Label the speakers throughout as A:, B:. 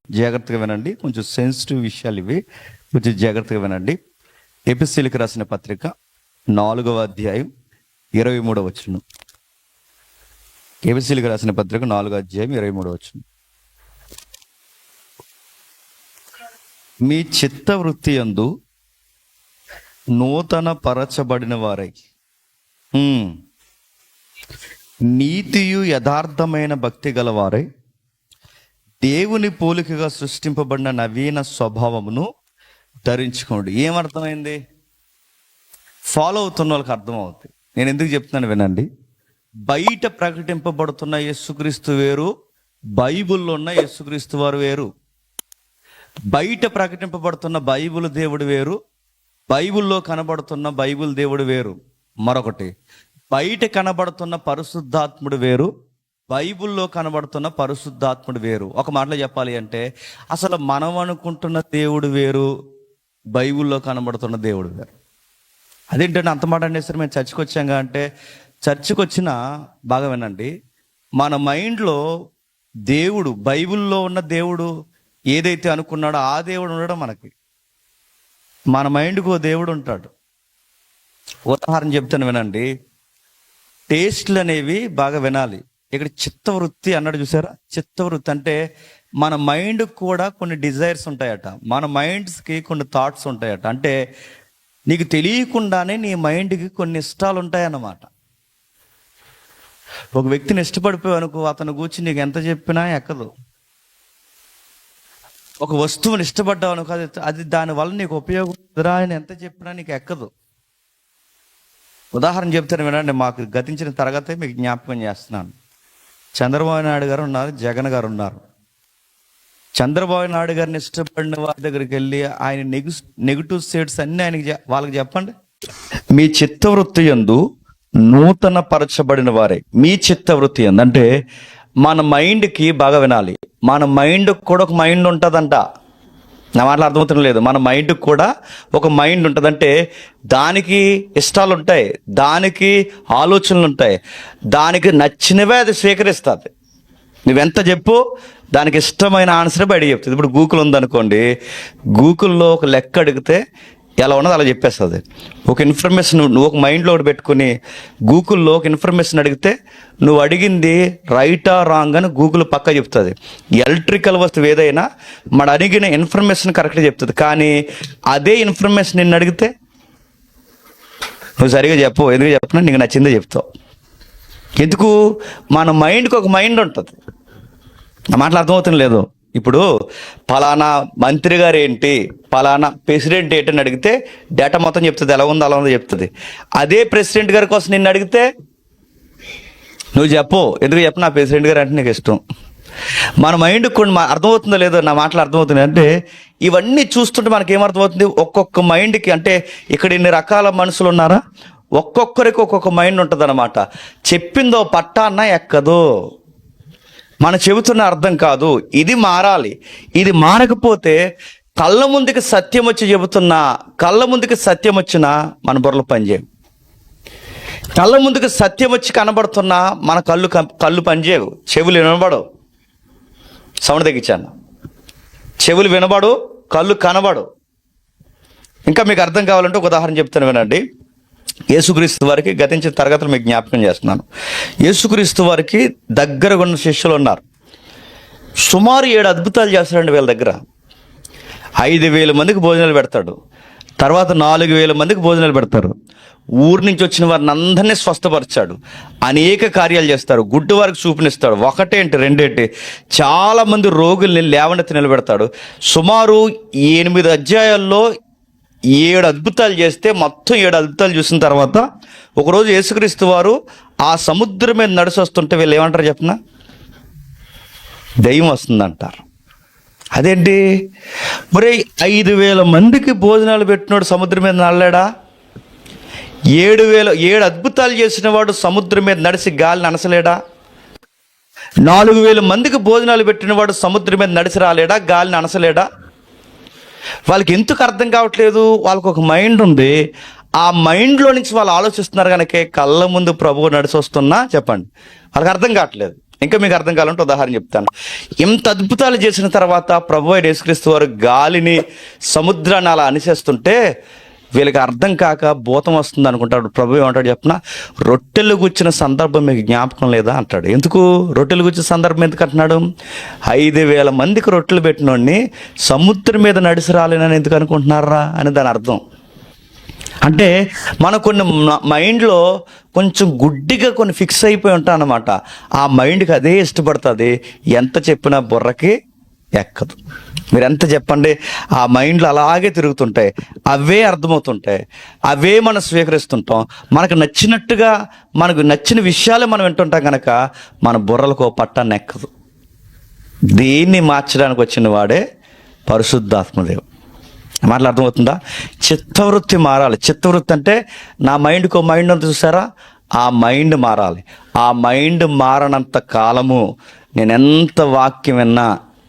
A: జాగ్రత్తగా వినండి, కొంచెం సెన్సిటివ్ విషయాలు ఇవి, కొంచెం జాగ్రత్తగా వినండి. ఎపిసీలకు రాసిన పత్రిక 4వ అధ్యాయం 23వ వచనం. ఎపిసీలకు రాసిన పత్రిక 4వ అధ్యాయం 23వ వచనం. మీ చిత్తవృత్తి యందు నూతన పరచబడిన వారై నీతియు యథార్థమైన భక్తి గలవారై దేవుని పోలికగా సృష్టింపబడిన నవీన స్వభావమును ధరించుకోండి. ఏమర్థమైంది? ఫాలో అవుతున్న వాళ్ళకి అర్థమవుతుంది. నేను ఎందుకు చెప్తున్నాను వినండి. బయట ప్రకటింపబడుతున్న యేసుక్రీస్తు వేరు, బైబిల్లో ఉన్న యేసుక్రీస్తు వారు వేరు. బయట ప్రకటింపబడుతున్న బైబిల్ దేవుడు వేరు, బైబిల్లో కనబడుతున్న బైబిల్ దేవుడు వేరు. మరొకటి, బయట కనబడుతున్న పరిశుద్ధాత్ముడు వేరు, బైబిల్లో కనబడుతున్న పరిశుద్ధాత్ముడు వేరు. ఒక మాటలో చెప్పాలి అంటే అసలు మనం అనుకుంటున్న దేవుడు వేరు, బైబిల్లో కనబడుతున్న దేవుడు వేరు. అదేంటంటే అంత మాట అనేసరి మేము చర్చికి వచ్చాంగా అంటే, చర్చికి వచ్చిన బాగా వినండి, మన మైండ్లో దేవుడు, బైబిల్లో ఉన్న దేవుడు ఏదైతే అనుకున్నాడో ఆ దేవుడు ఉండడం మనకి, మన మైండ్కు ఓ దేవుడు ఉంటాడు. ఉదాహరణ చెప్తాను వినండి. టేస్ట్లు అనేవి బాగా వినాలి. ఇక్కడ చిత్తవృత్తి అన్నాడు చూసారా? చిత్తవృత్తి అంటే మన మైండ్ కూడా కొన్ని డిజైర్స్ ఉంటాయట, మన మైండ్స్కి కొన్ని థాట్స్ ఉంటాయట. అంటే నీకు తెలియకుండానే నీ మైండ్కి కొన్ని ఇష్టాలు ఉంటాయన్నమాట. ఒక వ్యక్తిని ఇష్టపడిపోయావు అనుకో, అతను కూర్చి నీకు ఎంత చెప్పినా ఎక్కదు. ఒక వస్తువుని ఇష్టపడ్డావు అనుకో, అది దానివల్ల నీకు ఉపయోగపడదురా అని ఎంత చెప్పినా నీకు ఎక్కదు. ఉదాహరణ చెప్తాను వినండి. మాకు గతించిన తరగతి మీకు జ్ఞాపకం చేస్తున్నాను. చంద్రబాబు నాయుడు గారు ఉన్నారు, జగన్ గారు ఉన్నారు. చంద్రబాబు నాయుడు గారిని ఇష్టపడిన వారి దగ్గరికి వెళ్ళి ఆయన నెగిటివ్ స్టేట్స్ అన్నీ ఆయనకి వాళ్ళకి చెప్పండి. మీ చిత్తవృత్తి యందు నూతన పరచబడిన వారే. మీ చిత్తవృత్తి యందు అంటే మన మైండ్కి బాగా వినాలి. మన మైండ్కి కూడా ఒక మైండ్ ఉంటుందంట. నా మాటలు అర్థమవుతున్న లేదు. మన మైండ్కి కూడా ఒక మైండ్ ఉంటుంది. అంటే దానికి ఇష్టాలు ఉంటాయి, దానికి ఆలోచనలు ఉంటాయి, దానికి నచ్చినవే అది స్వీకరిస్తుంది. నువ్వెంత చెప్పు, దానికి ఇష్టమైన ఆన్సర్ బయట చెప్తుంది. ఇప్పుడు గూగుల్ ఉందనుకోండి, గూగుల్లో ఒక లెక్క అడిగితే ఎలా ఉన్నదో అలా చెప్పేస్తుంది. ఒక ఇన్ఫర్మేషన్ నువ్వు ఒక మైండ్లో ఒకటి పెట్టుకుని గూగుల్లో ఒక ఇన్ఫర్మేషన్ అడిగితే నువ్వు అడిగింది రైటా రాంగ్ అని గూగుల్ పక్క చెప్తుంది. ఎలక్ట్రికల్ వస్తువు ఏదైనా మన అడిగిన ఇన్ఫర్మేషన్ కరెక్ట్గా చెప్తుంది. కానీ అదే ఇన్ఫర్మేషన్ నిన్ను అడిగితే నువ్వు సరిగా చెప్పు, ఎందుకు చెప్పినా నీకు నచ్చిందే చెప్తావు. ఎందుకు? మన మైండ్కి ఒక మైండ్ ఉంటుంది. నా మాటలు అర్థమవుతుంది లేదు. ఇప్పుడు ఫలానా మంత్రి గారు ఏంటి, ఫలానా ప్రెసిడెంట్ ఏంటని అడిగితే డేటా మొత్తం చెప్తుంది, ఎలా ఉందో అలా ఉందో చెప్తుంది. అదే ప్రెసిడెంట్ గారి కోసం నిన్ను అడిగితే నువ్వు చెప్పు, ఎందుకు చెప్పు, నా ప్రెసిడెంట్ గారు అంటే నీకు ఇష్టం. మన మైండ్కి కొన్ని అర్థమవుతుందో లేదో, నా మాటలు అర్థమవుతుంది అంటే ఇవన్నీ చూస్తుంటే మనకి ఏమర్థమవుతుంది? ఒక్కొక్క మైండ్కి, అంటే ఇక్కడ ఇన్ని రకాల మనుషులు ఉన్నారా, ఒక్కొక్కరికి ఒక్కొక్క మైండ్ ఉంటుంది అన్నమాట. చెప్పిందో పట్టాన్న ఎక్కదు, మన చెబుతున్న అర్థం కాదు. ఇది మారాలి. ఇది మారకపోతే కళ్ళ ముందుకి సత్యం వచ్చి చెబుతున్నా, కళ్ళ ముందుకి సత్యం వచ్చినా మన బుర్రలు పనిచేయవు. కళ్ళ ముందుకు సత్యం వచ్చి కనబడుతున్నా మన కళ్ళు పనిచేయవు, చెవులు వినబడవు. సౌండ్ తగ్గించాను. చెవులు వినబడు, కళ్ళు కనబడు. ఇంకా మీకు అర్థం కావాలంటే ఒక ఉదాహరణ చెప్తాను వినండి. యేసుక్రీస్తు వారికి గతించిన తరగతులు మీకు జ్ఞాపకం చేస్తున్నాను. యేసుక్రీస్తు వారికి దగ్గరగా ఉన్న శిష్యులు ఉన్నారు. సుమారు 7 అద్భుతాలు చేస్తాడండి వీళ్ళ దగ్గర. 5,000 మందికి భోజనాలు పెడతాడు. తర్వాత 4,000 మందికి భోజనాలు పెడతారు. ఊరి నుంచి వచ్చిన వారిని అందరినీ స్వస్థపరిచాడు. అనేక కార్యాలు చేస్తారు. గుడ్డి వారికి చూపునిస్తాడు. ఒకటేంటి రెండేంటి, చాలా మంది రోగుల్ని లేవనెత్తి నిలబెడతాడు. సుమారు 8 అధ్యాయాల్లో 7 అద్భుతాలు చేస్తే మొత్తం 7 అద్భుతాలు చూసిన తర్వాత ఒకరోజు యేసుక్రీస్తు వారు ఆ సముద్రం మీద నడిచి వస్తుంటే వీళ్ళు ఏమంటారు చెప్పిన? దయ్యం వస్తుందంటారు. అదేంటి మరి 5,000 మందికి భోజనాలు పెట్టినోడు సముద్రం మీద నడలేడా? 7 అద్భుతాలు చేసిన వాడు సముద్రం మీద నడిచి గాలిని అనసలేడా? 4,000 మందికి భోజనాలు పెట్టిన వాడు సముద్రం మీద నడిచి రాలేడా, గాలిని అనసలేడా? వాళ్ళకి ఎందుకు అర్థం కావట్లేదు? వాళ్ళకు ఒక మైండ్ ఉంది. ఆ మైండ్లో నుంచి వాళ్ళు ఆలోచిస్తున్నారు కనుక కళ్ళ ముందు ప్రభువు నడిచి వస్తున్నా చెప్పండి వాళ్ళకి అర్థం కావట్లేదు. ఇంకా మీకు అర్థం కావాలంటే ఉదాహరణ చెప్తాను. ఇంత అద్భుతాలు చేసిన తర్వాత ప్రభు అయిన యేసుక్రీస్తు వారు గాలిని, సముద్రాన్ని అలా అనిసేస్తుంటే వీళ్ళకి అర్థం కాక భూతం వస్తుంది అనుకుంటాడు. ప్రభు ఏమంటాడు చెప్పిన, రొట్టెలు గుచ్చిన సందర్భం మీకు జ్ఞాపకం లేదా అంటాడు. ఎందుకు రొట్టెలు గుచ్చిన సందర్భం ఎందుకు అంటున్నాడు? 5,000 మందికి రొట్టెలు పెట్టినోడిని సముద్రం మీద నడిచి రాలేనని ఎందుకు అనుకుంటున్నారా అని దాని అర్థం. అంటే మన కొన్ని మైండ్లో కొంచెం గుడ్డిగా కొన్ని ఫిక్స్ అయిపోయి ఉంటాం అన్నమాట. ఆ మైండ్కి అదే ఇష్టపడుతుంది, ఎంత చెప్పినా బుర్రకి ఎక్కదు. మీరు ఎంత చెప్పండి, ఆ మైండ్లో అలాగే తిరుగుతుంటాయి, అవే అర్థమవుతుంటాయి, అవే మనం స్వీకరిస్తుంటాం. మనకు నచ్చినట్టుగా మనకు నచ్చిన విషయాలే మనం వింటుంటాం కనుక మన బుర్రలకు పట్టాన్ని ఎక్కదు. దీన్ని మార్చడానికి వచ్చిన వాడే పరిశుద్ధాత్మదేవుడు. మాటలు అర్థమవుతుందా? చిత్తవృత్తి మారాలి. చిత్తవృత్తి అంటే నా మైండ్కి ఒక మైండ్ అంత చూసారా, ఆ మైండ్ మారాలి. ఆ మైండ్ మారనంత కాలము నేను ఎంత వాక్యం విన్నా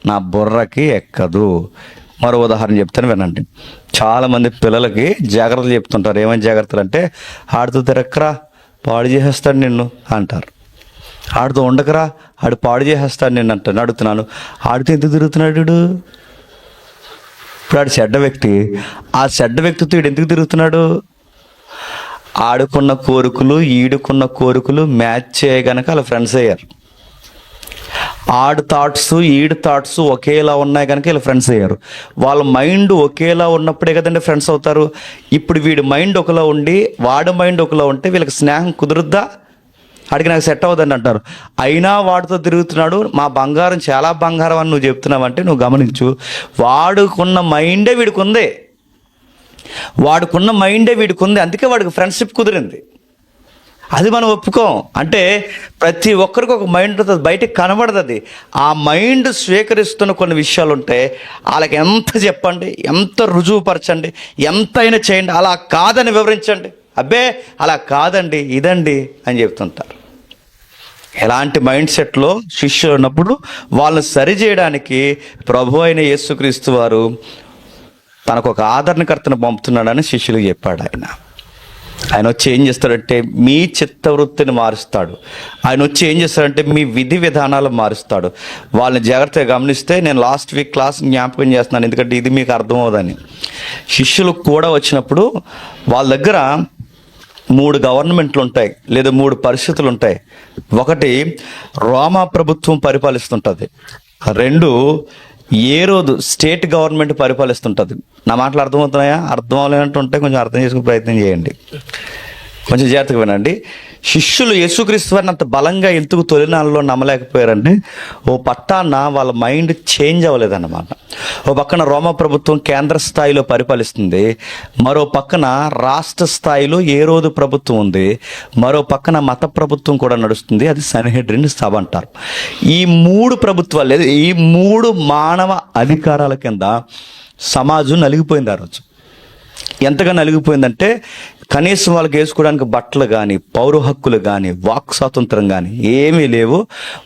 A: నా బుర్రకి ఎక్కదు. మరో ఉదాహరణ చెప్తాను వినండి. చాలామంది పిల్లలకి జాగ్రత్తలు చెప్తుంటారు. ఏమైనా జాగ్రత్తలు అంటే, ఆడుతూ తిరక్కరా పాడు చేసేస్తాడు నిన్ను అంటారు. ఆడుతూ ఉండకరా ఆడు పాడు చేసేస్తాడు నిన్ను అంటాను. అడుగుతున్నాను, ఆడుతూ ఎందుకు తిరుగుతున్నాడు వీడు? ఇప్పుడు ఆడు చెడ్డ వ్యక్తి. ఆ చెడ్డ వ్యక్తితో వీడు ఎందుకు తిరుగుతున్నాడు? ఆడుకున్న కోరికలు ఈడుకున్న కోరికలు మ్యాచ్ చేయగనక వాళ్ళ ఫ్రెండ్స్ అయ్యారు. ఆడు థాట్స్ ఈడు థాట్స్ ఒకేలా ఉన్నాయి కనుక వీళ్ళు ఫ్రెండ్స్ అయ్యారు. వాళ్ళ మైండ్ ఒకేలా ఉన్నప్పుడే కదండి ఫ్రెండ్స్ అవుతారు. ఇప్పుడు వీడి మైండ్ ఒకలా ఉండి వాడి మైండ్ ఒకలా ఉంటే వీళ్ళకి స్నేహం కుదురుద్దా? అడిగి నాకు సెట్ అవ్వదని అంటారు. అయినా వాడితో తిరుగుతున్నాడు, మా బంగారం చాలా బంగారం అని నువ్వు చెప్తున్నావంటే నువ్వు గమనించు, వాడుకున్న మైండే వీడికి ఉంది. వాడుకున్న మైండే వీడికి ఉంది, అందుకే వాడికి ఫ్రెండ్షిప్ కుదిరింది. అది మనం ఒప్పుకోం. అంటే ప్రతి ఒక్కరికి ఒక మైండ్ ఉంటుంది, బయటికి కనబడదు. అది ఆ మైండ్ స్వీకరిస్తున్న కొన్ని విషయాలు ఉంటాయి. వాళ్ళకి ఎంత చెప్పండి, ఎంత రుజువుపరచండి, ఎంతైనా చేయండి, అలా కాదని వివరించండి, అబ్బే అలా కాదండి ఇదండి అని చెప్తుంటారు. ఎలాంటి మైండ్ సెట్లో శిష్యులు ఉన్నప్పుడు వాళ్ళని సరిచేయడానికి ప్రభు అయిన యేసుక్రీస్తు వారు తనకు ఒక ఆదరణకర్తను పంపుతున్నాడని శిష్యులకు చెప్పాడు. ఆయన వచ్చి ఏం చేస్తాడంటే మీ చిత్తవృత్తిని మారుస్తాడు. ఆయన వచ్చి ఏం చేస్తాడంటే మీ విధి విధానాలు మారుస్తాడు. వాళ్ళని జాగ్రత్తగా గమనిస్తే, నేను లాస్ట్ వీక్ క్లాస్ జ్ఞాపకం చేస్తున్నాను ఎందుకంటే ఇది మీకు అర్థమవుదని. శిష్యులు కూడా వచ్చినప్పుడు వాళ్ళ దగ్గర 3 గవర్నమెంట్లు ఉంటాయి, లేదా 3 పరిస్థితులు ఉంటాయి. ఒకటి రోమా ప్రభుత్వం పరిపాలిస్తుంటుంది, 2 హేరోదు స్టేట్ గవర్నమెంట్ పరిపాలిస్తుంటుంది. నా మాటలు అర్థమవుతున్నాయా? అర్థం అవ్వలేనట్టు ఉంటే కొంచెం అర్థం చేసుకునే ప్రయత్నం చేయండి, కొంచెం జాగ్రత్తగా వినండి. శిష్యులు యేసుక్రీస్తు వారిని అంత బలంగా ఎందుకు తొలినాళ్ళలో నమ్మలేకపోయారంటే, ఓ పట్టాన వాళ్ళ మైండ్ చేంజ్ అవ్వలేదన్నమాట. ఓ పక్కన రోమా ప్రభుత్వం కేంద్ర స్థాయిలో పరిపాలిస్తుంది, మరో పక్కన రాష్ట్ర స్థాయిలో హేరోదు ప్రభుత్వం ఉంది, మరో పక్కన మత ప్రభుత్వం కూడా నడుస్తుంది, అది సన్హెడ్రిన్ సభ అంటారు. ఈ 3 ప్రభుత్వాలు లేదా ఈ 3 మానవ అధికారాల కింద సమాజం నలిగిపోయింది. ఆ రోజు ఎంతగా నలిగిపోయిందంటే కనీసం వాళ్ళకి వేసుకోవడానికి బట్టలు కానీ, పౌర హక్కులు కానీ, వాక్ స్వాతంత్రం కానీ ఏమీ లేవు.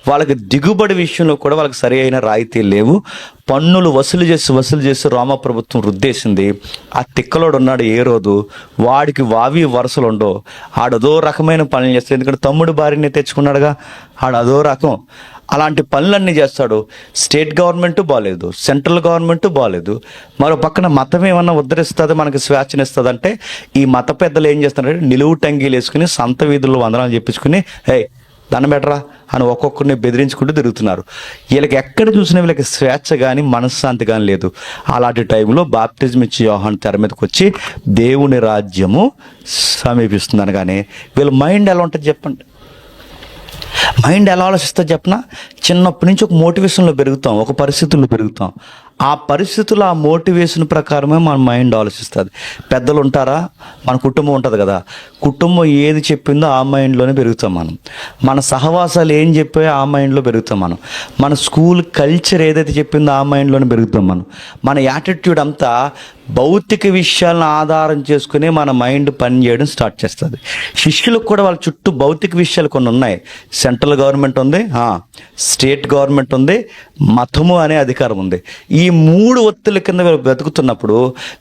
A: వాళ్ళకి దిగుబడి విషయంలో కూడా వాళ్ళకి సరి అయిన రాయితీలు లేవు. పన్నులు వసూలు చేసి రోమా ప్రభుత్వం రుద్దేసింది. ఆ తిక్కలోడు ఉన్నాడు హేరోదు, వాడికి వావి వరుసలు ఉండవు. ఆడదో రకమైన పనులు చేస్తాడు, ఎందుకంటే తమ్ముడు భార్యని తెచ్చుకున్నాడుగా, ఆడదో రకం. అలాంటి పనులన్నీ చేస్తాడు. స్టేట్ గవర్నమెంట్ బాగాలేదు, సెంట్రల్ గవర్నమెంట్ బాగాలేదు. మరో పక్కన మతం ఏమన్నా ఉద్ధరిస్తుంది, మనకి స్వేచ్ఛనిస్తుంది అంటే ఈ మత పెద్దలు ఏం చేస్తున్నారంటే నిలువు టంగీలు వేసుకుని సంత వీధుల్లో వందనాలు చెప్పించుకుని దండం పెట్టరా అని ఒక్కొక్కరిని బెదిరించుకుంటూ తిరుగుతున్నారు. వీళ్ళకి ఎక్కడ చూసినా వీళ్ళకి స్వేచ్ఛ కానీ మనశ్శాంతి కానీ లేదు. అలాంటి టైంలో బాప్టిజం ఇచ్చి యోహాను తెర మీదకి వచ్చి దేవుని రాజ్యము సమీపిస్తుంది అనగానే వీళ్ళ మైండ్ ఎలా ఉంటుంది చెప్పండి? మైండ్ ఎలా ఆలోచిస్తుంది చెప్పనా? చిన్నప్పటి నుంచి ఒక మోటివేషన్లో పెరుగుతాం, ఒక పరిస్థితుల్లో పెరుగుతాం. ఆ పరిస్థితులు ఆ మోటివేషన్ ప్రకారమే మన మైండ్ ఆలోచిస్తుంది. పెద్దలు ఉంటారా, మన కుటుంబం ఉంటుంది కదా, కుటుంబం ఏది చెప్పిందో ఆ మైండ్లోనే పెరుగుతాం మనం. మన సహవాసాలు ఏం చెప్పాయో ఆ మైండ్లో పెరుగుతాం మనం. మన స్కూల్ కల్చర్ ఏదైతే చెప్పిందో ఆ మైండ్లోనే పెరుగుతాం మనం. మన యాటిట్యూడ్ అంతా భౌతిక విషయాలను ఆధారం చేసుకుని మన మైండ్ పనిచేయడం స్టార్ట్ చేస్తుంది. శిష్యులకు కూడా వాళ్ళ చుట్టూ భౌతిక విషయాలు కొన్ని ఉన్నాయి. సెంట్రల్ గవర్నమెంట్ ఉంది, స్టేట్ గవర్నమెంట్ ఉంది, మతము అనే అధికారం ఉంది. ఈ ఈ 3 ఒత్తిళ్ళ కింద వీళ్ళు బ్రతుకుతున్నప్పుడు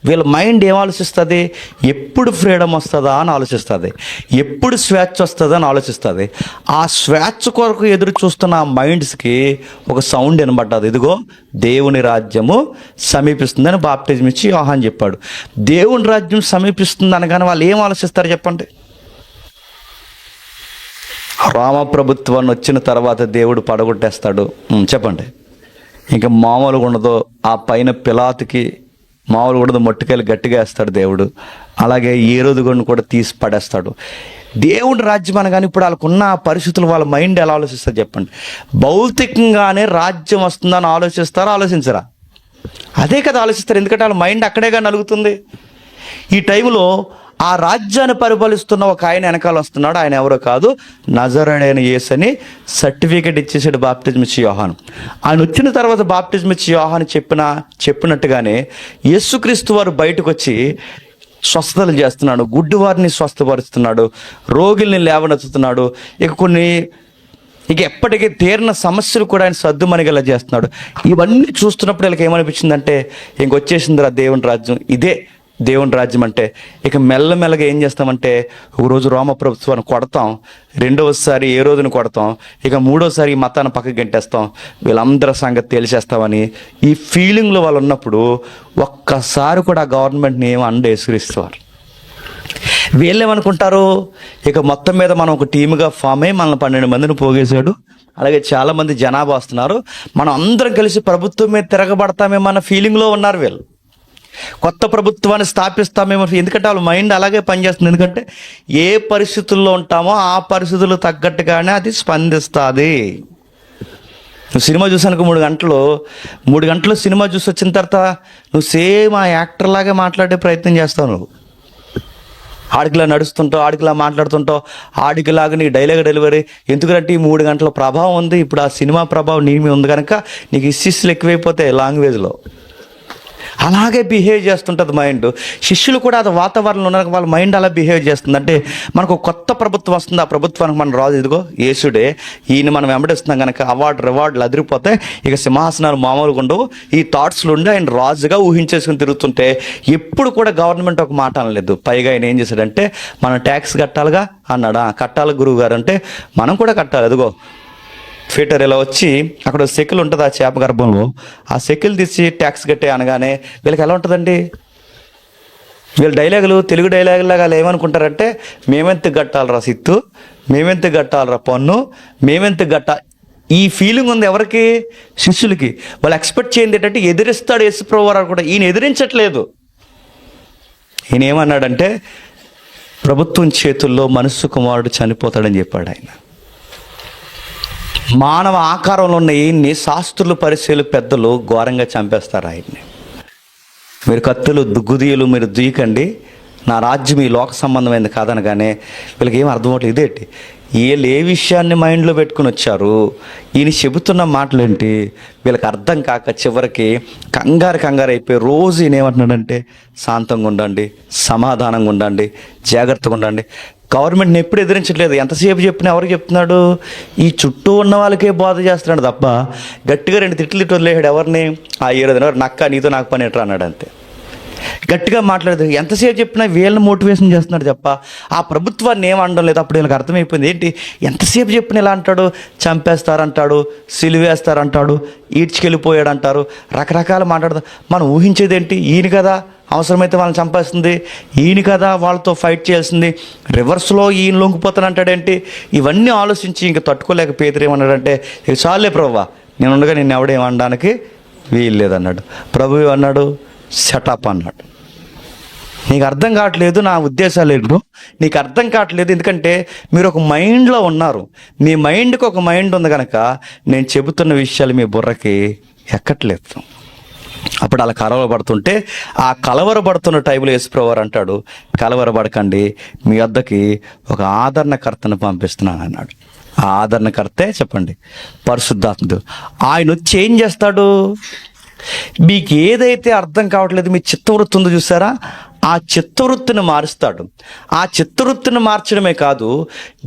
A: వీళ్ళ మైండ్ ఏం ఆలోచిస్తుంది? ఎప్పుడు ఫ్రీడమ్ వస్తుందా అని ఆలోచిస్తుంది, ఎప్పుడు స్వేచ్ఛ వస్తుందా అని ఆలోచిస్తుంది. ఆ స్వేచ్ఛ కొరకు ఎదురు చూస్తున్న ఆ మైండ్స్కి ఒక సౌండ్ వినబడ్డది, ఇదిగో దేవుని రాజ్యము సమీపిస్తుందని బాప్టిజం ఇచ్చి యోహాను చెప్పాడు. దేవుని రాజ్యం సమీపిస్తుంది అనగానే వాళ్ళు ఏం ఆలోచిస్తారు చెప్పండి? రామప్రభుత్వాన్ని వచ్చిన తర్వాత దేవుడు పడగొట్టేస్తాడు, చెప్పండి. ఇంకా మామూలుగా ఉండదు, ఆ పైన పిలాతుకి మామూలుగా ఉండదు, మొట్టుకాయలు గట్టిగా వేస్తాడు దేవుడు. అలాగే ఏరోదుగుడిని కూడా తీసి పడేస్తాడు. దేవుడి రాజ్యం అనగానే ఇప్పుడు వాళ్ళకున్న పరిస్థితులు వాళ్ళ మైండ్ ఎలా ఆలోచిస్తారు చెప్పండి? భౌతికంగానే రాజ్యం వస్తుందని ఆలోచించరా? అదే కదా ఆలోచిస్తారు, ఎందుకంటే వాళ్ళ మైండ్ అక్కడేగా నలుగుతుంది. ఈ టైంలో ఆ రాజ్యాన్ని పరిపాలిస్తున్న ఒక ఆయన వెనకాల వస్తున్నాడు. ఆయన ఎవరో కాదు, నజరేయుడైన యేసు అని సర్టిఫికేట్ ఇచ్చేసాడు బాప్టిజం ఇచ్చి యోహాను. ఆయన వచ్చిన తర్వాత బాప్టిజం ఇచ్చి యోహాను చెప్పినట్టుగానే యేసుక్రీస్తు వారు బయటకు వచ్చి స్వస్థతలు చేస్తున్నాడు, గుడ్డివారిని స్వస్థపరుస్తున్నాడు, రోగుల్ని లేవనెత్తుతున్నాడు. ఇక ఎప్పటికీ తీరిన సమస్యలు కూడా ఆయన సద్దుమణిగేలా చేస్తున్నాడు. ఇవన్నీ చూస్తున్నప్పుడు వీళ్ళకి ఏమనిపించిందంటే, ఇంకొచ్చేసిందిరా దేవుని రాజ్యం, ఇదే దేవుని రాజ్యం అంటే. ఇక మెల్లమెల్లగా ఏం చేస్తామంటే, ఒకరోజు రోమప్రభుత్వాన్ని కొడతాం, రెండవసారి ఏ రోజుని కొడతాం, ఇక మూడోసారి ఈ మతాన్ని పక్కకి గంటేస్తాం, వీళ్ళందరి సంగతి తేల్చేస్తామని ఈ ఫీలింగ్లో వాళ్ళు ఉన్నప్పుడు ఒక్కసారి కూడా గవర్నమెంట్ని ఏమో ఎసురిస్తారు. వీళ్ళేమనుకుంటారు, ఇక మొత్తం మీద మనం ఒక టీముగా ఫామ్ అయ్యి మనల్ని 12 మందిని పోగేశాడు, అలాగే చాలామంది జనాభా వస్తున్నారు, మనం అందరం కలిసి ప్రభుత్వం మీద తిరగబడతామేమో అన్న ఫీలింగ్లో ఉన్నారు వీళ్ళు. కొత్త ప్రభుత్వాన్ని స్థాపిస్తామేమో, ఎందుకంటే వాళ్ళ మైండ్ అలాగే పనిచేస్తుంది. ఎందుకంటే ఏ పరిస్థితుల్లో ఉంటామో ఆ పరిస్థితులు తగ్గట్టుగానే అది స్పందిస్తుంది. నువ్వు సినిమా చూసానుకో 3 గంటలు సినిమా చూసి వచ్చిన తర్వాత నువ్వు సేమ్ ఆ యాక్టర్ లాగే మాట్లాడే ప్రయత్నం చేస్తావు. నువ్వు ఆడికిలా నడుస్తుంటావు, ఆడికిలా మాట్లాడుతుంటావు, ఆడికిలాగా నీ డైలాగ్ డెలివరీ. ఎందుకంటే ఈ 3 గంటల ప్రభావం ఉంది, ఇప్పుడు ఆ సినిమా ప్రభావం నీ మీద ఉంది కనుక నీకు ఇస్సిస్లు ఎక్కువైపోతాయి లాంగ్వేజ్లో. అలాగే బిహేవ్ చేస్తుంటుంది మైండ్. శిష్యులు కూడా అది వాతావరణంలో ఉన్న వాళ్ళ మైండ్ అలా బిహేవ్ చేస్తుంది. అంటే మనకు కొత్త ప్రభుత్వం వస్తుంది, ఆ ప్రభుత్వానికి మనం రాజు, ఇదిగో యేసుడే, ఈయన మనం వెంబడిస్తున్నాం కనుక రివార్డులు అదిరిపోతే ఇక సింహాసనాలు మామూలుగా ఉండవు. ఈ థాట్స్లో ఉండి ఆయన రాజుగా ఊహించేసుకుని తిరుగుతుంటే ఎప్పుడు కూడా గవర్నమెంట్ ఒక మాట అనలేదు. పైగా ఆయన ఏం చేశాడంటే, మనం ట్యాక్స్ కట్టాలిగా అన్నాడు. కట్టాలి గురువు గారు అంటే మనం కూడా కట్టాలి. అదిగో ఫీటర్ ఇలా వచ్చి అక్కడ సెకిల్ ఉంటుంది ఆ చేప గర్భంలో, ఆ సెకిల్ తీసి ట్యాక్స్ కట్టే అనగానే వీళ్ళకి ఎలా ఉంటుందండి? వీళ్ళ డైలాగులు తెలుగు డైలాగులాగా ఏమనుకుంటారంటే, మేమెంత కట్టాలరా సిత్తు, మేమెంత కట్టాలరా పన్ను, మేమెంత కట్టాలి. ఈ ఫీలింగ్ ఉంది ఎవరికి? శిష్యులకి. వాళ్ళు ఎక్స్పెక్ట్ చేయండి ఏంటంటే ఎదిరిస్తాడు యేసుప్రభువు వారు కూడా. ఈయన ఎదిరించట్లేదు. ఈయన ఏమన్నాడంటే, ప్రభుత్వం చేతుల్లో మనుష్య కుమారుడు చనిపోతాడని చెప్పాడు ఆయన. మానవ ఆకారంలో ఉన్న ఈయన్ని శాస్త్రులు, పరిచయులు, పెద్దలు ఘోరంగా చంపేస్తారు ఆయన్ని. మీరు కత్తులు గుదియలు మీరు దుయ్యకండి, నా రాజ్యం ఈ లోక సంబంధమైనది కాదనగానే వీళ్ళకి ఏం అర్థం అవట్లేదు. ఇదేంటి వీళ్ళు ఏ విషయాన్ని మైండ్లో పెట్టుకుని వచ్చారు, ఈయన చెబుతున్న మాటలేంటి వీళ్ళకి అర్థం కాక చివరికి కంగారు అయిపోయి రోజు ఈయన ఏమంటున్నాడంటే, శాంతంగా ఉండండి, సమాధానంగా ఉండండి, జాగ్రత్తగా ఉండండి. గవర్నమెంట్ని ఎప్పుడు ఎదిరించట్లేదు. ఎంతసేపు చెప్పినా ఎవరికి చెప్తున్నాడు? ఈ చుట్టూ ఉన్న వాళ్ళకే బోధ చేస్తున్నాడు తప్ప గట్టిగా 2 తిట్లు వదిలేసాడు ఎవరిని? ఆ 7 నక్క నీతో నాకు పని ఎట్రా అన్నాడు అంతే. గట్టిగా మాట్లాడదు. ఎంతసేపు చెప్పినా వీళ్ళని మోటివేషన్ చేస్తున్నాడు తప్ప ఆ ప్రభుత్వాన్ని ఏమనడం లేదు. అప్పుడు వీళ్ళకి అర్థమైపోయింది, ఏంటి ఎంతసేపు చెప్పిన ఇలా అంటాడు, చంపేస్తారంటాడు, సిలువేస్తారంటాడు, ఈడ్చుకెళ్ళిపోయాడు అంటారు, రకరకాల మాట్లాడతారు. మనం ఊహించేది ఏంటి? ఈయన కదా అవసరమైతే వాళ్ళని చంపేస్తుంది, ఈయన కదా వాళ్ళతో ఫైట్ చేయాల్సింది, రివర్స్లో ఈయన లొంగిపోతానంటాడేంటి? ఇవన్నీ ఆలోచించి ఇంక తట్టుకోలేక పేతురు ఏమన్నాడంటే, ఇక చాలే ప్రభువా, నేను ఉండగా నిన్ను ఎవడేమనడానికి వీలు లేదన్నాడు. ప్రభు అన్నాడు, షటప్ అన్నాడు. నీకు అర్థం కావట్లేదు నా ఉద్దేశాలు ఏంటో, నీకు అర్థం కావట్లేదు. ఎందుకంటే మీరు ఒక మైండ్లో ఉన్నారు, మీ మైండ్కి ఒక మైండ్ ఉంది కనుక నేను చెబుతున్న విషయాలు మీ బుర్రకి ఎక్కట్లేదు. అప్పుడు అలా కలవరపడుతుంటే, ఆ కలవరపడుతున్న టైంలో యేసుప్రభువారు అంటాడు, కలవరపడకండి, మీ వద్దకి ఒక ఆదరణకర్తను పంపిస్తున్నాను అన్నాడు. ఆ ఆదరణకర్తే చెప్పండి, పరిశుద్ధాత్ముడు. ఆయన వచ్చి ఏం చేస్తాడు? మీకు ఏదైతే అర్థం కావట్లేదు, మీ చిత్తవృత్తి ఉందో చూసారా, ఆ చిత్తవృత్తిని మారుస్తాడు. ఆ చిత్తవృత్తిని మార్చడమే కాదు,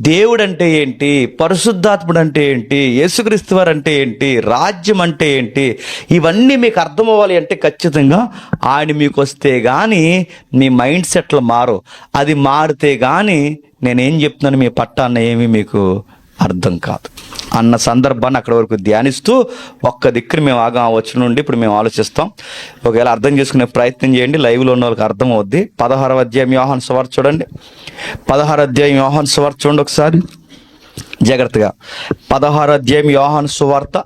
A: దేవుడు అంటే ఏంటి, పరిశుద్ధాత్ముడు అంటే ఏంటి, యేసుక్రీస్తు వారు అంటే ఏంటి, రాజ్యం అంటే ఏంటి, ఇవన్నీ మీకు అర్థమవ్వాలి అంటే ఖచ్చితంగా ఆయన మీకు వస్తే కానీ మీ మైండ్ సెట్లు మారు. అది మారితే కానీ నేనేం చెప్తున్నాను మీ పట్టాన్న ఏమీ మీకు అర్థం కాదు అన్న సందర్భాన్ని అక్కడి వరకు ధ్యానిస్తూ ఒక్క దిక్కుని మేము వచ్చిన నుండి ఇప్పుడు మేము ఆలోచిస్తాం. ఒకవేళ అర్థం చేసుకునే ప్రయత్నం చేయండి, లైవ్లో ఉన్న వాళ్ళకి అర్థం అవుద్ది. 16వ అధ్యాయం యోహాను సువార్త చూడండి. 16వ అధ్యాయం యోహాను సువార్త చూడండి ఒకసారి జాగ్రత్తగా. 16వ అధ్యాయం యోహాను సువార్త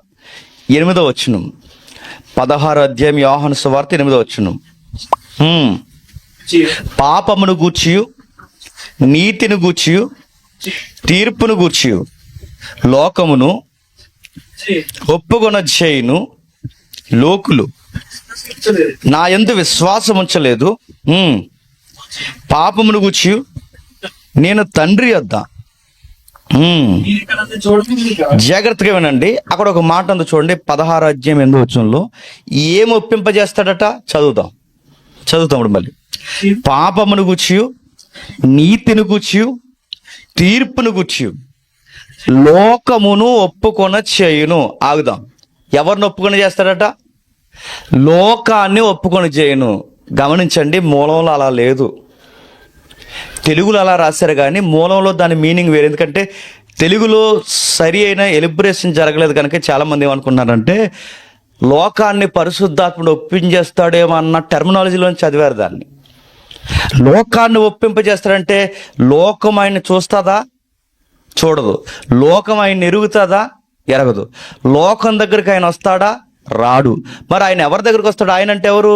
A: 8వ వచనం. 16వ అధ్యాయం యోహాను సువార్త 8వ వచనం. పాపమును గూర్చియు నీతిని గూర్చియు తీర్పును గూర్చియు లోకమును ఒప్పుకొన చేయును లోకులు నా యందు విశ్వాసం ఉంచలేదు. పాపమును గూర్చియు నేను తండ్రి యొద్ద. జాగ్రత్తగా వినండి, అక్కడ ఒక మాట ఉంది చూడండి. 16వ అధ్యాయం 8వ వచనంలో ఏం ఒప్పింపజేస్తాడట? చదువుతాం మళ్ళీ. పాపమును గూర్చియు నీతిని గూర్చియు తీర్పును గూర్చియు లోకమును ఒప్పుకొన చేయును. ఆగుదాం. ఎవరిని ఒప్పుకొని చేస్తాడట? లోకాన్ని ఒప్పుకొని చేయను. గమనించండి, మూలంలో అలా లేదు. తెలుగులో అలా రాశారు కానీ మూలంలో దాని మీనింగ్ వేరు. ఎందుకంటే తెలుగులో సరి అయిన ఎలిబ్రేషన్ జరగలేదు కనుక చాలామంది ఏమనుకున్నారంటే లోకాన్ని పరిశుద్ధాత్ముడు ఒప్పించేస్తాడేమో అన్న టెర్మినాలజీలోని చదివారు దాన్ని. లోకాన్ని ఒప్పింపజేస్తాడంటే లోకం ఆయన్ని చూస్తుందా? చూడదు. లోకం ఆయన్ని ఎరుగుతుందా? ఎరగదు. లోకం దగ్గరికి ఆయన వస్తాడా? రాడు. మరి ఆయన ఎవరి దగ్గరికి వస్తాడు? ఆయన అంటే ఎవరు?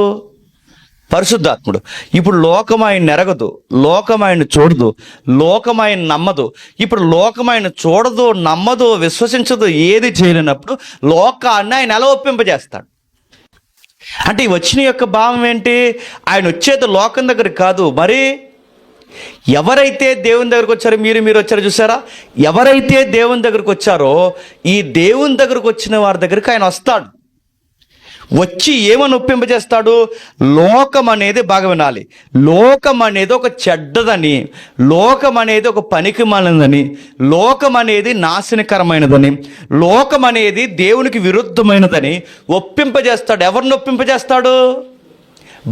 A: పరిశుద్ధాత్ముడు. ఇప్పుడు లోకం ఆయన ఎరగదు, లోకం ఆయన చూడదు, లోకం ఆయన నమ్మదు. ఇప్పుడు లోకం ఆయన చూడదు, నమ్మదు, విశ్వసించదు, ఏది చేయలేనప్పుడు లోకాన్ని ఆయన ఎలా ఒప్పింపజేస్తాడు? అంటే ఈ వచ్చిన యొక్క భావం ఏంటి? ఆయన వచ్చేది లోకం దగ్గరికి కాదు. మరి ఎవరైతే దేవుని దగ్గరకు వచ్చారో, మీరు వచ్చారో చూసారా? ఎవరైతే దేవుని దగ్గరకు వచ్చారో ఈ దేవుని దగ్గరకు వచ్చిన వారి దగ్గరికి ఆయన వస్తాడు. వచ్చి ఏమని ఒప్పింపజేస్తాడు? లోకం అనేది బాగా వినాలి. లోకం అనేది ఒక చెడ్డదని, లోకం అనేది ఒక పనికి మాలినదని, లోకం అనేది నాశనకరమైనదని, లోకం అనేది దేవునికి విరుద్ధమైనదని ఒప్పింపజేస్తాడు. ఎవరిని ఒప్పింపజేస్తాడు?